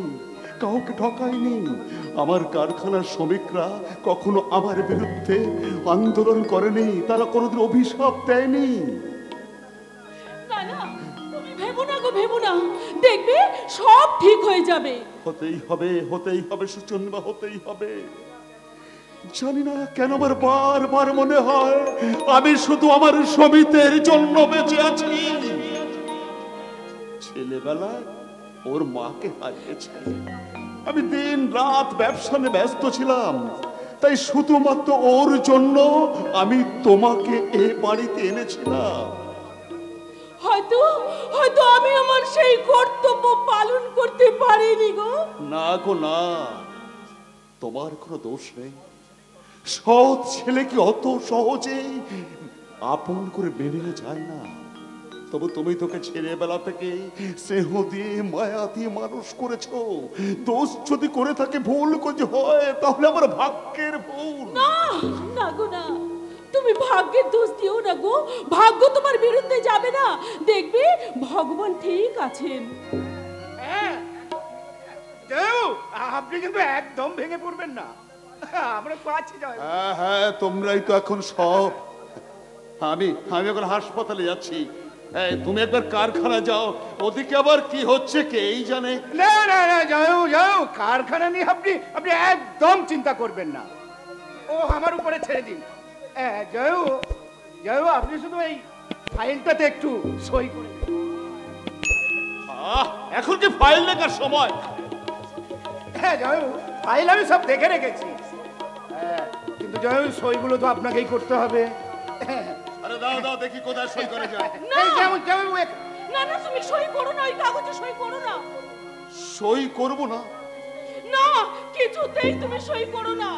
কাউকে ঠকাইনি। আমার কারখানার শ্রমিকরা কখনো আমার বিরুদ্ধে আন্দোলন করেনি, তারা কোনোদিন অভিশাপ দেয়নি। না, তুমি ভেবো না, দেখবে সব ঠিক হয়ে যাবে। হতেই হবে সুচন্দ্রিমা, হতেই হবে। জানি না কেন আমার বারবার মনে হয় আমি শুধু আমার সমিতের জন্য বেঁচে আছি। ছেলেবেলায় ওর মাকে হারিয়েছে, আমি দিন রাত ব্যবসা নিয়ে ব্যস্ত ছিলাম, তাই শুধুমাত্র ওর জন্য আমি তোমাকে এ বাড়িতে এনেছিলাম। হয়তো আমি আমার সেই কর্তব্য পালন করতে পারিনি গো। না গো না, তোমার কোনো দোষ নেই। সৎ ছেলে কি অত সহজেই আপন করে বেরিয়ে যায় না? তবু তুমি তোকে ছেলেবেলা থেকে স্নেহ দিয়ে মায়া দিয়ে মানুষ করেছো। দোষ যদি করে থাকে, ভুল যদি হয়, তাহলে আমার ভাগ্যের ভুল। না গো না, তুমি ভাগ্যের দোষ দিও না গো। ভাগ্য তোমার বিরুদ্ধে যাবে না, দেখবে ভগবান ঠিক আছেন। আপনি কিন্তু একদম ভেঙে পড়বেন না, আমরা পাচ্ছি। হ্যাঁ, তোমরাই তো এখন সব। আমি এখন হাসপাতালে যাচ্ছি। তুমি একবার কারখানা যাও, ওদিকে আবার কি হচ্ছে কে জানে। না, যাও কারখানা নিয়ে আপনি একদম চিন্তা করবেন না, ও আমার উপরে ছেড়ে দিন। যাও, আপনি শুধু এই ফাইলটাতে একটু সই করে। এখন কি ফাইল লেখার সময়? হ্যাঁ যাও, ফাইল আমি সব দেখে রেখেছি, কিন্তু যাও সইগুলো তো আপনাকেই করতে হবে। আরে দাও দেখি কোথায় সই করা যায়। না, তুমি সই করো না, ওই কাগজে সই করো না। সই করব না? না, কিছুতেই তুমি সই করো না।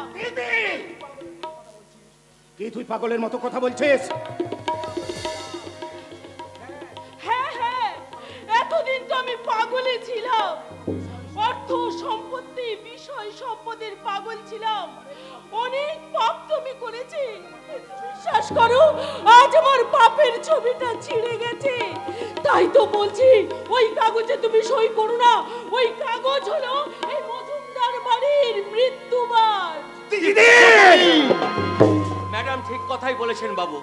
কি তুই পাগলের মতো কথা বলছিস? হ্যাঁ, এতদিন তো আমি পাগলই ছিলাম। অর্থ সম্পত্তি বিষয় সম্পদের পাগল ছিলাম, অনেক পাপ তুমি করেছি। বিশ্বাস করো, আজ আমার পাপের ছবিটা ছিঁড়ে গেছে। তাই তো বলছি, ওই কাগজে তুমি সই করো না। ওই কাগজ হলো এই মজুমদার বাড়ির মৃত্যুবার। ম্যাডাম ঠিক কথাই বলেছেন বাবু।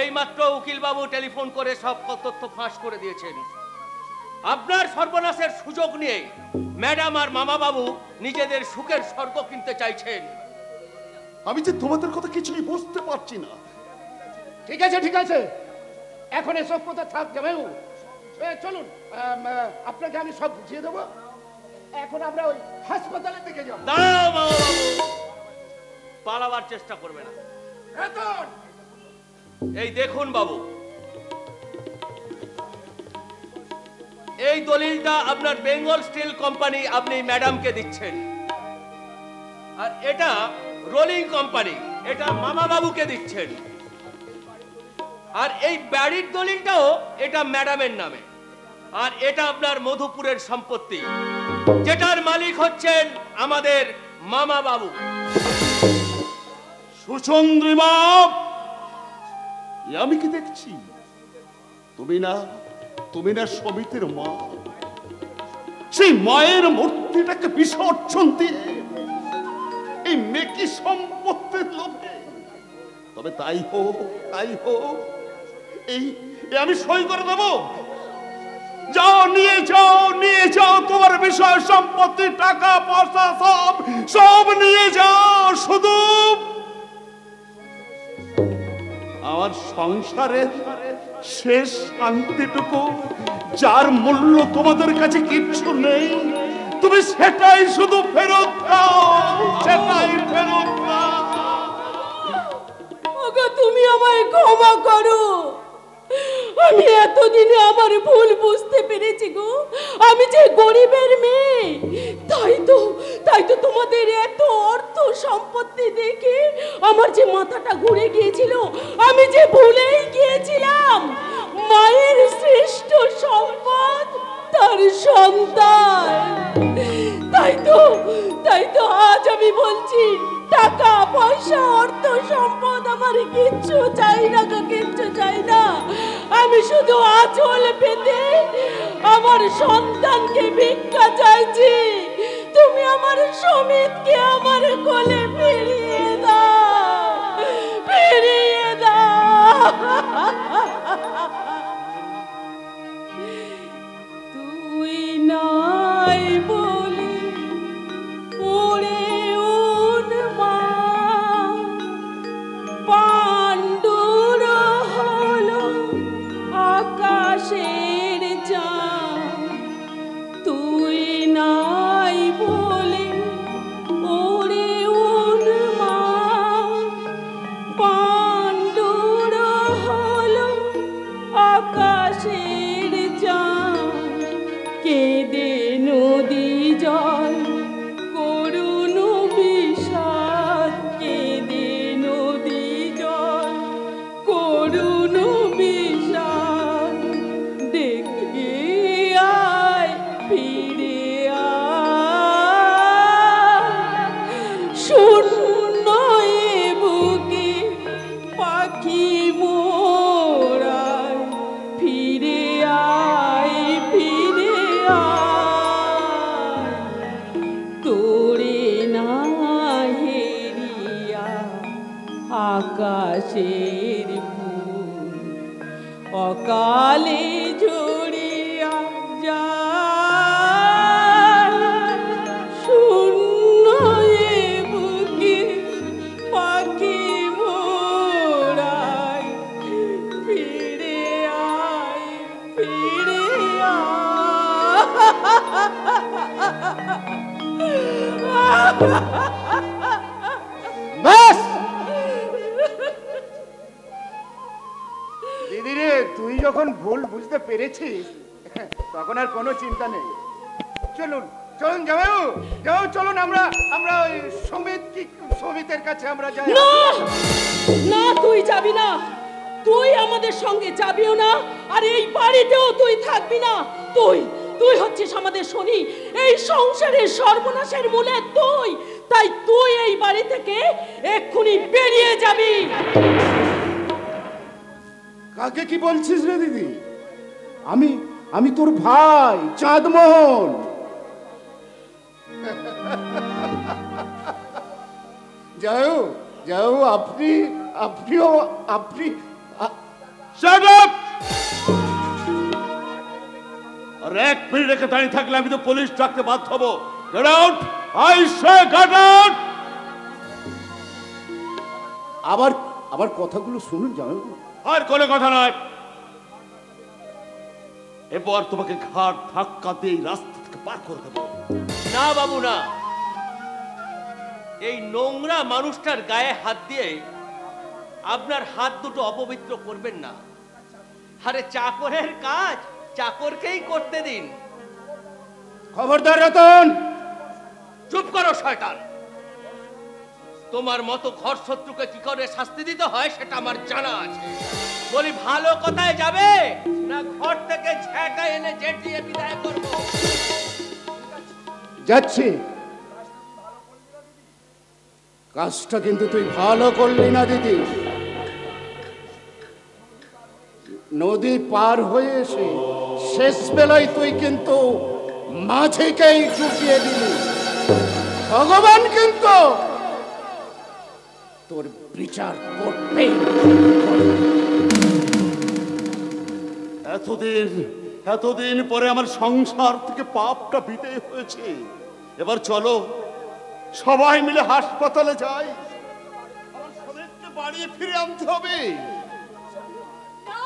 এইমাত্র উকিল বাবু টেলিফোন করে সব তথ্য ফাঁস করে দিয়েছেন। আপনার সর্বনাশের সুযোগ নিয়ে ম্যাডাম আর মামা বাবু নিজেদের সুখের স্বর্গ কিনতে চাইছেন। আমি যে তোমাদের কথা কিছুই বুঝতে পারছি না। ঠিক আছে ঠিক আছে, এখন এসব কথা থাক জামাইবাবু। চলুন, আপনাকে আমি সব বুঝিয়ে দেবো। এখন আমরা ওই হাসপাতালের দিকে যাব। দাঁড়াও মামা বাবু, পালাবার চেষ্টা করবে না। রতন, এই দেখুন বাবু, এই দলিলটা আপনার বেঙ্গল স্টিল কোম্পানি আপনি ম্যাডামকে দিচ্ছেন, আর এটা রোলিং কোম্পানি, এটা মামা বাবুকে দিচ্ছেন। আর এই বাড়ির দলিলটাও এটা ম্যাডামের নামে, আর এটা আপনার মধুপুরের সম্পত্তি, যেটার মালিক হচ্ছেন আমাদের মামা বাবু। সুচন্দ্রিমা, আমি কি দেখছি? তুমি না সমিতির মা। সেই মায়ের মূর্তিটাকে বিসর্জন দিয়ে এই মেকি সম্পত্তির লোভে, তবে তাই হোক এই আমি সই করে দেবো। যাও, নিয়ে যাও তোমার বিষয় সম্পত্তি, টাকা পয়সা সব নিয়ে যাও। শুধু আমার সংসারের শেষ শান্তিটুকু, যার মূল্য তোমাদের কাছে কিচ্ছু নেই, তুমি সেটাই শুধু ফেরত দাও, সেটাই ফেরত দাও। ওগো, তুমি আমায় ক্ষমা করো। আমি এতদিনে আমার ভুল বুঝতে পেরেছি গো। আমি যে গরিবের মেয়ে, তাই তো তোমাদের এত অর্থ সম্পত্তি দেখে আমার যে মাথাটা ঘুরে গিয়েছিল। আমি যে ভুলেই গিয়েছিলাম মায়ের শ্রেষ্ঠ সম্পদ তার সন্তান। তাই তো আজ আমি বলছি, টাকা পয়সা অর্থ সম্পদ আমার কিচ্ছু চাই না গো, কিচ্ছু চাই না। আমি শুধু আঁচল পেতে আমার সন্তানকে ভিক্ষা চাইছি। তুমি আমার সমিতকে আমার কোলে ফিরিয়ে দাও, ফিরিয়ে দাও। তুই নাই বলি ওরে উন্মা, পাণ্ডুর হলো আকাশের চাঁদ। তুই নাই বলে ওরে উন্মা, পাণ্ডুর হলো আকাশের চাঁদ। কেঁদে নদী জল করুণ বিষাদ, কেঁদে নদী জল করুণ বিষাদ। দেখে আয়, ফিরে আয়, শূন্য এ বুকে পাখি মোরায়। ফিরে আয়, ফিরে আয়, তোরে না হেরিয়া আকাশের ফুল অকালে ঝরিয়া যায়। শূন্য এ বুকে পাখি মোরায়। ফিরে আয়, ফিরে ব্যাস দিদি রে, তুই যখন ভুল বুঝতে পেরেছিস তখন আর কোনো চিন্তা নেই। চলুন জামাইবাবু, চলুন আমরা ওই সমিতের কাছে আমরা যাই। না, তুই যাবি না। তুই আমাদের সঙ্গে যাবিও না, আর এই বাড়িতেও তুই থাকবি না। তুই হচ্ছিস আমাদের শনি, এই সংসারের সর্বনাশের মূলে তুই। তাই তুই এই বাড়ি থেকে এক্ষুনি বেরিয়ে যাবি। কাকে কি বলছিস রে দিদি? আমি তোর ভাই চাঁদমোহন। যাও আপনি Shut up! আর 1 মিনিট রেখে দাঁড়িয়ে থাকলে আমি তো পুলিশ ডাকতে বাধ্য হবো। Get out, I say get out. আবার আবার কথাগুলো শুনুন জানেন, আর কোনো কথা নয়, এবার তোমাকে ঘাট ধাক্কা দিয়ে এই রাস্তা থেকে পার করে দেবো। না বাবু না, এই নোংরা মানুষটার গায়ে হাত দিয়ে আপনার হাত দুটো অপবিত্র করবেন না। আরে চাকরের কাজ চাকরকেই করতে দিন। খবরদার রতন। চুপ করো শয়তান। তোমার মতো ঘর শত্রুকে কি করে শাস্তি দিতে হয় সেটা আমার জানা আছে। বলি ভালো কথায় যাবে না ঘর থেকে ঝেঁকা এনে জেটিয়ে বিদায় করব? যাচ্ছি। কাজটা কিন্তু তুই ভালো করলি না দিদি। নদী পার হয়ে এসে শেষ বেলায় তুই কিন্তু মাঝিকেই চুকিয়ে দিলি। ভগবান কিন্তু তোর বিচার করবেই। এতদিন পরে আমার সংসার থেকে পাপটা বিদায় হয়েছে। এবার চলো সবাই মিলে হাসপাতালে যাই। আমার স্বামীকে বাড়ি ফিরে আনতে হবে। না,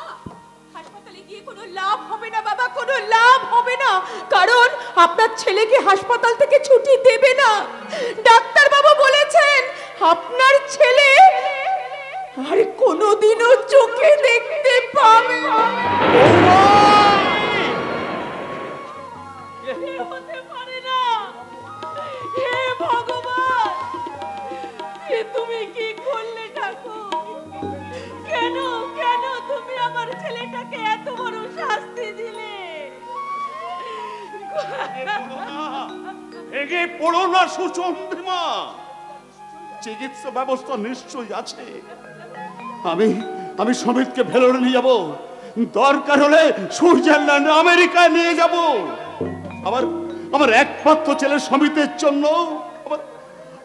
হাসপাতালে গিয়ে কোনো লাভ হবে না বাবা, কোনো লাভ হবে না। কারণ আপনার ছেলেকে হাসপাতাল থেকে ছুটি দেবে না। ডাক্তার বাবু বলেছেন আপনার ছেলে আর কোনোদিনও চোখে দেখতে পাবে না। হতে পারে না। হে ভগবান, এ তুমি কি করলে ঠাকুর? কেন কেন তুমি আমার ছেলেটাকে এত বড় শাস্তি দিলে? ভেঙে পড়ো না সুচন্দ্রিমা, চিকিৎসা ব্যবস্থা নিশ্চয়ই আছে। আমি সমিতকে ভেলোরে নিয়ে যাব, দরকার হলে সুইজারল্যান্ড আমেরিকায় নিয়ে যাব। আমার একমাত্র ছেলে সমিতের জন্য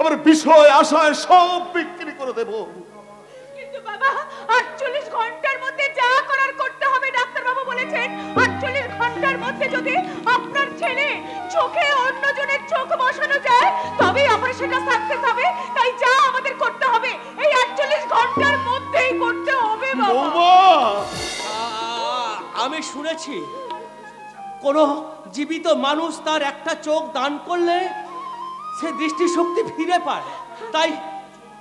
আমার বিষয় আশায় সব বিক্রি করে দেব। কিন্তু বাবা 48 ঘন্টার মধ্যে যা করার করতে হবে। ডাক্তার বাবু বলেছেন 48 ঘন্টার মধ্যে যদি আপনার ছেলে চোখে অন্যজনের চোখ বসানো যায় তবেই অপারেশনটা সাকসেস হবে। তাই যা আমাদের করতে হবে এই 48 ঘন্টার মধ্যেই করতে হবে বাবা। আমি শুনেছি কোন জীবিত মানুষ তার একটা চোখ দান করলে সে দৃষ্টিশক্তি ফিরে পায়।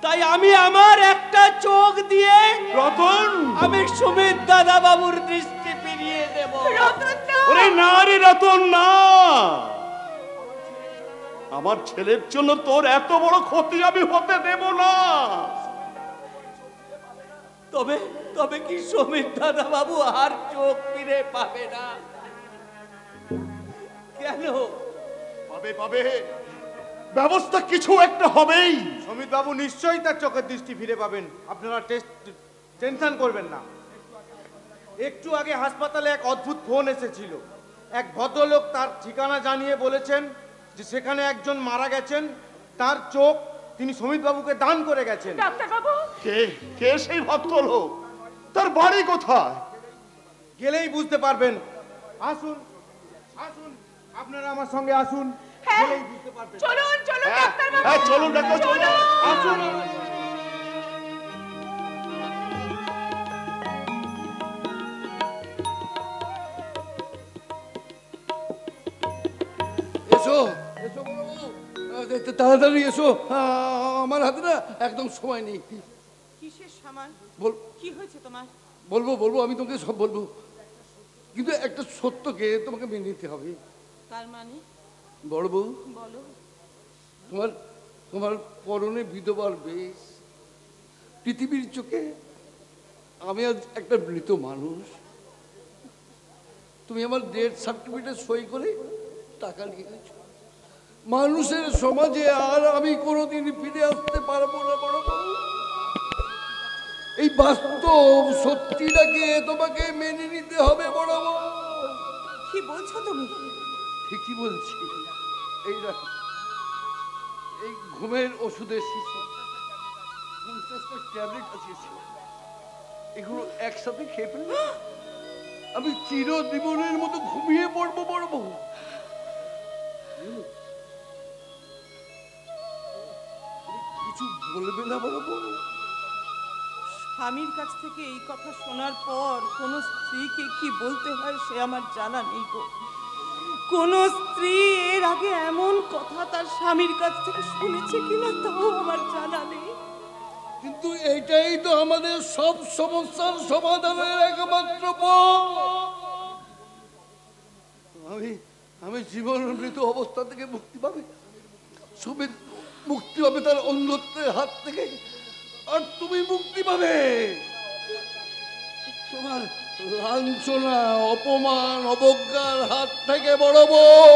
তাই আমি আমার একটা চোখ দিয়ে রতন, আমি সুমিত দাদা বাবুর দৃষ্টি ফিরিয়ে দেব। ওরে না রে রতন না, আমার ছেলের জন্য তোর এত বড় ক্ষতি আমি হতে দেব না। তবে কি সুমিত দাদা বাবু আর চোখ ফিরে পাবে না? কেন? পাবে, ব্যবস্থা কিছু একটা হবেই। সমিত বাবু নিশ্চয়ই তার চোখের দৃষ্টি ফিরে পাবেন। আপনারা টেনশন করবেন না। একটু আগে হাসপাতালে এক অদ্ভুত ফোন এসেছিল। এক ভদ্রলোক তার ঠিকানা জানিয়ে বলেছেন যে সেখানে একজন মারা গেছেন, তার চোখ তিনি সমিত বাবুকে দান করে গেছেন। ডাক্তার বাবু, কে সেই ভদ্রলোক? তার বাড়ি কোথায়? গেলেই বুঝতে পারবেন। আসুন আপনারা আমার সঙ্গে আসুন। হ্যাঁ, গেলেই বুঝতে পারবেন। চলুন ডাক্তার বাবু। হ্যাঁ চলুন ডাক্তার, চলুন। আসুন। এসো এসো তাড়াতাড়ি এসো। আমার হাতে না একদম সময় নেই। কিসের সামান? বল, কি হয়েছে তোমার? বলবো আমি তোমাকে সব বলবো, কিন্তু একটা সত্যকে তোমাকে মেনে নিতে হবে। তার মানে? বড় বউ, বলো। তোমার পরনে বিধবার বেশ। পৃথিবীর চোখে আমি আজ একটা মৃত মানুষ। তুমি আমার ডেথ সার্টিফিকেটে সই করে টাকা নিয়ে গেছো। মানুষের সমাজে আর আমি কোনোদিন ফিরে আসতে পারবো না বড় বউ। এই বাস্তব সত্যিটাকে তোমাকে মেনে নিতে হবে বড় বউ। কি বলছো তুমি? ঠিকই বলছি। এই ঘুমের ওষুধের শিশি 50টা ট্যাবলেট আছে, এগুলো একসাথে খেয়ে ফেললে আমি চিরজীবনের মতো ঘুমিয়ে পড়বো বড় কিছু বলবে না বড় বউ? স্বামীর কাছ থেকে এই কথা শোনার পর কোন স্ত্রীকে কি বলতে হয় সে আমার জানা নেই গো। কোন স্ত্রী এর আগে এমন কথা তার স্বামীর কাছ থেকে শুনেছে কিনা তাও আমার জানা নেই। কিন্তু এটাই তো আমাদের সব সমস্যার সমাধানের একমাত্র পথ। আমি জীবন মৃত অবস্থা থেকে মুক্তি পাবে, সুমিত মুক্তি পাবে তার অন্ধত্বের হাত থেকে, আর তুমি মুক্তি পাবে তোমার লাঞ্ছনা, অপমান, অবজ্ঞার হাত থেকে বড় বউ।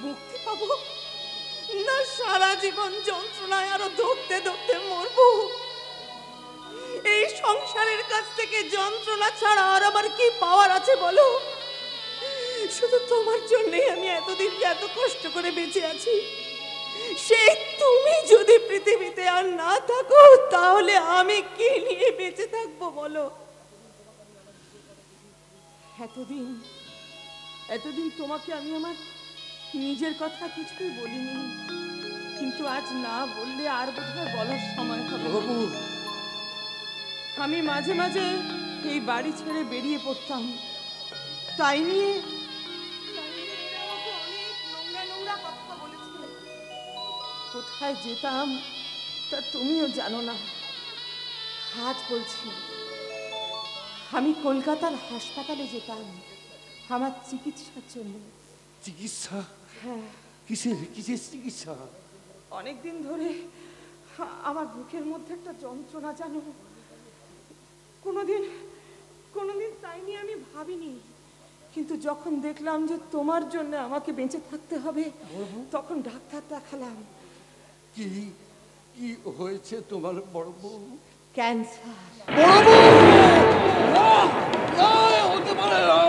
মুক্তি পাবো না সারা জীবন যন্ত্রণায় আরো ধরতে ধরতে মরবো? এই সংসারের কাছ থেকে যন্ত্রণা ছাড়া আর আমার কি পাওয়ার আছে বলো? শুধু তোমার জন্যই আমি এতদিন এত কষ্ট করে বেঁচে আছি। সেই তুমি যদি পৃথিবীতে আর না থাকো তাহলে আমি কি নিয়ে বেঁচে থাকবো বলো? এতদিন তোমাকে আমি আমার নিজের কথা কিছুই বলিনি, কিন্তু আজ না বললে আর বোধহয় বলার সময় হবে না। আমি মাঝে মাঝে এই বাড়ি ছেড়ে বেরিয়ে পড়তাম, তাই নিয়ে কোথায় যেতাম তা তুমিও জানো না। আজ বলছি, আমি কলকাতার হাসপাতালে যেতাম আমার চিকিৎসার জন্য। চিকিৎসা? হ্যাঁ। কিসের কিসের চিকিৎসা? অনেকদিন ধরে আমার বুকের মধ্যে একটা যন্ত্রণা জানো। কোনোদিন তাই নিয়ে আমি ভাবিনি, কিন্তু যখন দেখলাম যে তোমার জন্য আমাকে বেঁচে থাকতে হবে তখন ডাক্তার দেখালাম। কি কি হয়েছে তোমার বড় বউ? ক্যান্সার। বড় বউ! হতে পারে না,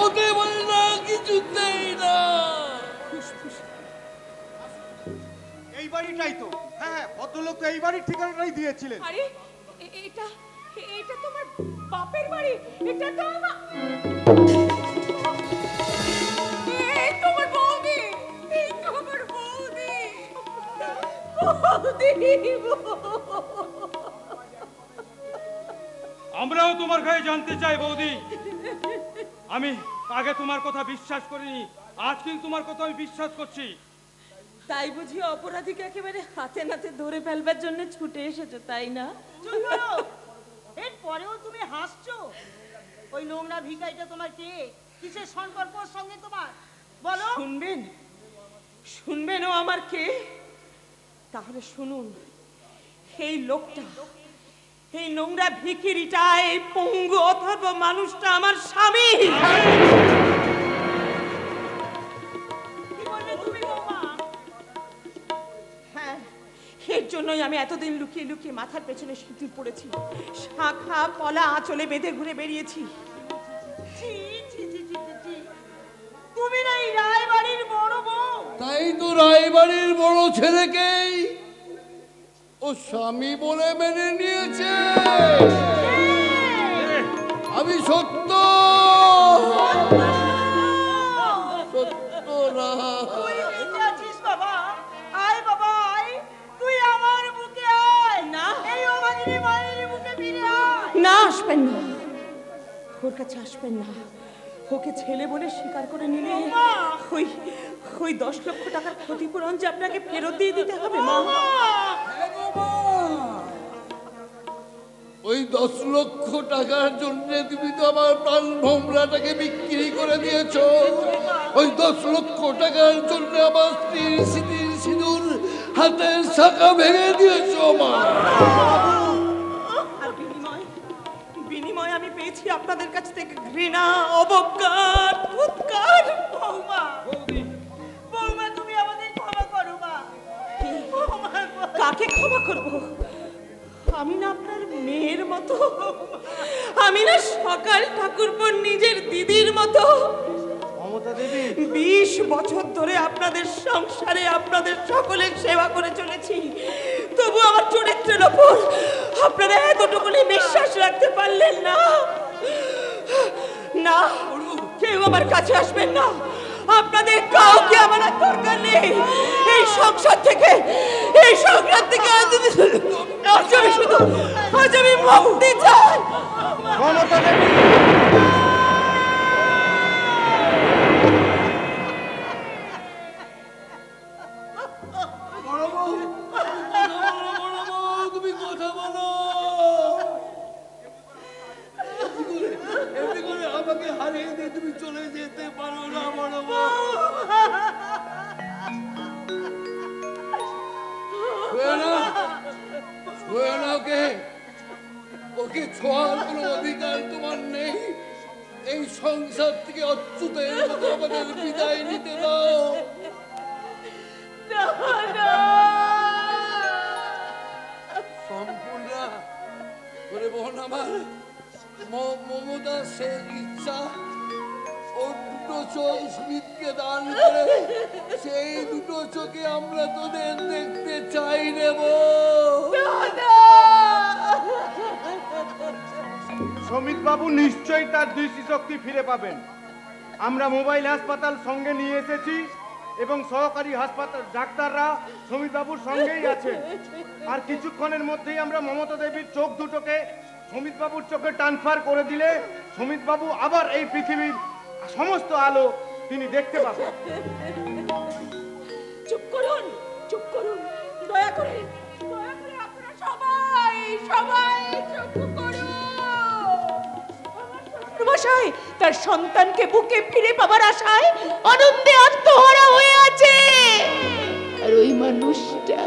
হতে পারে না, কিছুতেই না। এই বাড়িটাই তো। হ্যাঁ, ভদ্রলোক তো এই বাড়ির ঠিকানাটাই দিয়েছিলেন। আরে এটা তোমার বাপের বাড়ি? এটা তো তোমার বৌদি। আমরাও তোমার গায়ে জানতে চাই বৌদি। আমি আগে তোমার কথা বিশ্বাস করিনি, আজ কিন্তু তোমার কথা আমি বিশ্বাস করছি। তাই বুঝি অপরাধীকে একেবারে হাতে নাতে ধরে ফেলবার জন্য ছুটে এসেছো, তাই না? এর পরেও তুমি হাসছো? ওই নোংরা ভিখারিটা তোমার কে? কিসের সম্পর্ক ওর সঙ্গে তোমার বলো? শুনবেন ও আমার কে? তাহলে শুনুন, এই লোকটা, এই নোংরা ভিখিরিটা, এই পঙ্গু অথর্ব মানুষটা আমার স্বামী। কি বললে তুমি বৌমা? হ্যাঁ, এর জন্যই আমি এতদিন লুকিয়ে লুকিয়ে মাথার পেছনে সিঁদুর পড়েছি, শাখা পলা আঁচলে বেঁধে ঘুরে বেরিয়েছি। তুমি না এই রায়বাড়ির বড় বউ? তাই তো রায়বাড়ির বড় ছেলেকেই ও স্বামী বলে মেনে নিয়েছে। আমি সত্য না। তুই বেঁচে আছিস বাবা? আয় বাবা আয়, তুই আমার বুকে আয়। না, এই অভাগিনী মায়ের বুকে ফিরে আয়। না, আসবেন না, ওর কাছে আসবেন না। ওকে ছেলে বলে স্বীকার করে নিলে ওই 10 লক্ষ টাকার ক্ষতিপূরণ যে আপনাকে ফেরত দিয়ে দিতে হবে মা। ওই 10 লক্ষ টাকার জন্য তুমি তো আমার প্রাণ ভোমরাটাকে বিক্রি করে দিয়েছো। ওই 10 লক্ষ টাকার জন্য আমার স্ত্রীর স্মৃতির সিঁদুর হাতের শাখা ভেঙে দিয়েছো মা। আর বিনিময় আমি পেয়েছি আপনাদের কাছ থেকে ঘৃণা, অবজ্ঞা, ফুৎকার। বৌমা তুমি আমাদের ক্ষমা করো মা। কাকে ক্ষমা করব? আমি না আপনার মেয়ের মতো, আমি না সকাল ঠাকুরপোর নিজের দিদির মতো। 20 বছর ধরে আপনাদের সংসারে আপনাদের সকলের সেবা করে চলেছি, তবু আমার চরিত্রের ওপর আপনারা এতটুকুনি বিশ্বাস রাখতে পারলেন না। না, কেউ আমার কাছে আসবেন না, আপনাদের কাউকে আমার আর দরকার নেই। এই সংসার থেকে আজ আমি মুক্তি চাই। মমতা দেবী, তুমি কথা বলো। এমনি করে আমাকে হারিয়ে দিয়ে তুমি চলে যেতে পারো না বড় বউ। ওকে ছোঁয়ার কোনো অধিকার তোমার নেই। এই সংসার থেকে অচ্যুতের মতো আমাদের বিদায় নিতে দাও। সম্পূর্ণ করে বোন আমার মমতা সে ইচ্ছা ও দুটো চোখ স্মিতকে দান করে সেই দুটো চোখে আমরা তোদের দেখতে চাই নেব। সমিত বাবু নিশ্চয়ই তার দৃষ্টিশক্তি ফিরে পাবেন। আমরা মোবাইল হাসপাতাল সঙ্গে নিয়ে এসেছি এবং সহকারী হাসপাতাল ডাক্তাররা সমিত বাবুর সঙ্গেই আছেন। আর কিছুক্ষণের মধ্যেই আমরা মমতা দেবীর চোখ দুটোকে সমিত বাবুর চোখে ট্রান্সফার করে দিলে সমিত বাবু আবার এই পৃথিবীর সমস্ত আলো তিনি দেখতে পাবেন। চুপ করুন, দয়া করে আপনারা সবাই চুপ করুন। মশাই তার সন্তানকে বুকে ফিরে পাবার আশায় আনন্দে আত্মহারা হয়ে আছে। আর ওই মানুষটা,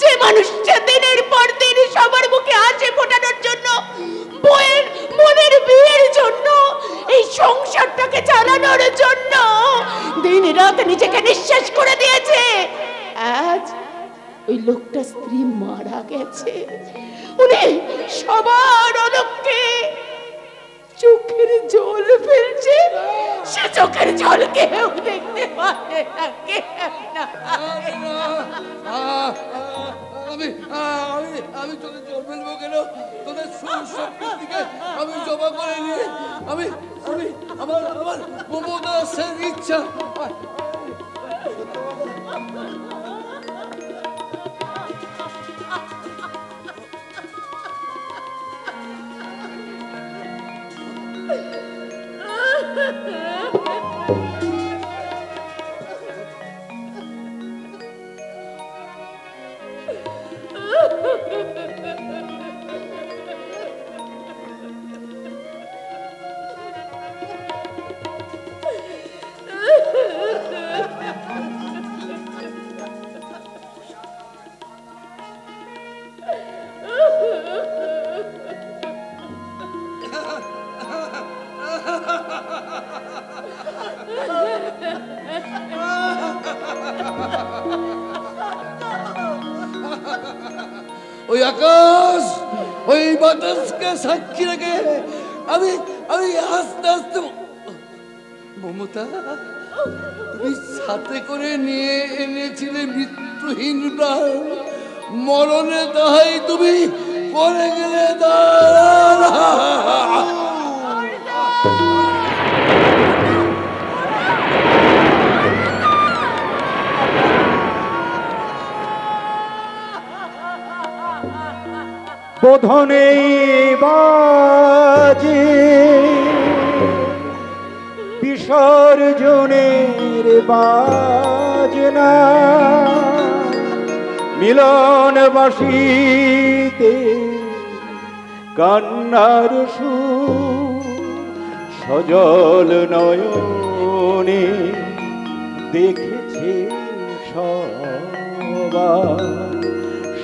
যে মানুষটা দিনের পর দিন সবার মুখে হাসি ফোটানোর জন্য, বইয়ের মনের বিয়ের জন্য, এই সংসারটাকে চালানোর জন্য দিন রাত নিজেকে নিঃশেষ করে দিয়েছে, আজ ওই লোকটা স্ত্রী মারা গেছে। উনি সবার অলক্ষ্যে চোখের জল ফেলছে। সে চোখের জল কেউ দেখতে পারে না। আমি তোদের জল ফেলবো কেন? তোদের দিকে আমি জমা করে নিয়ে আমি আমার মমতা সেন ইচ্ছা। ওই আকাশ, ওই বাতাসকে সাক্ষী রেখে আমি আস্তে আস্তে মমতা তুমি সাথে করে নিয়ে এনেছিলে মৃত্যুহীন প্রাণ, মরণে তাহাই তুমি করে গেলে দাঁড়া। বোধনে বাজে বিসর্জনের বাজনা, মিলন বাসিতে কান্নার সুর, সজল নয়নে দেখেছে সবাই,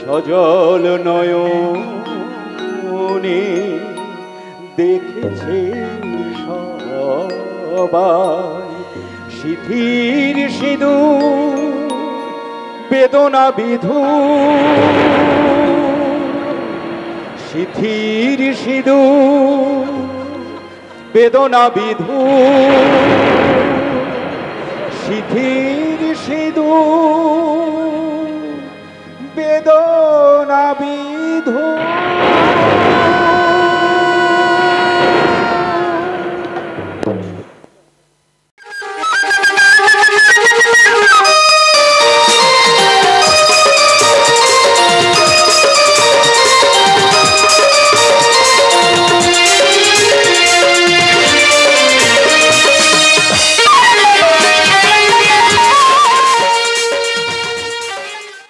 সজল নয়নে দেখেছে সবাই। সিঁথির সিঁদুর বেদনা বিধু, সিঁথির সিঁদুর বেদনা বিধু, সিঁথির সিঁদুর বেদনা বিধু।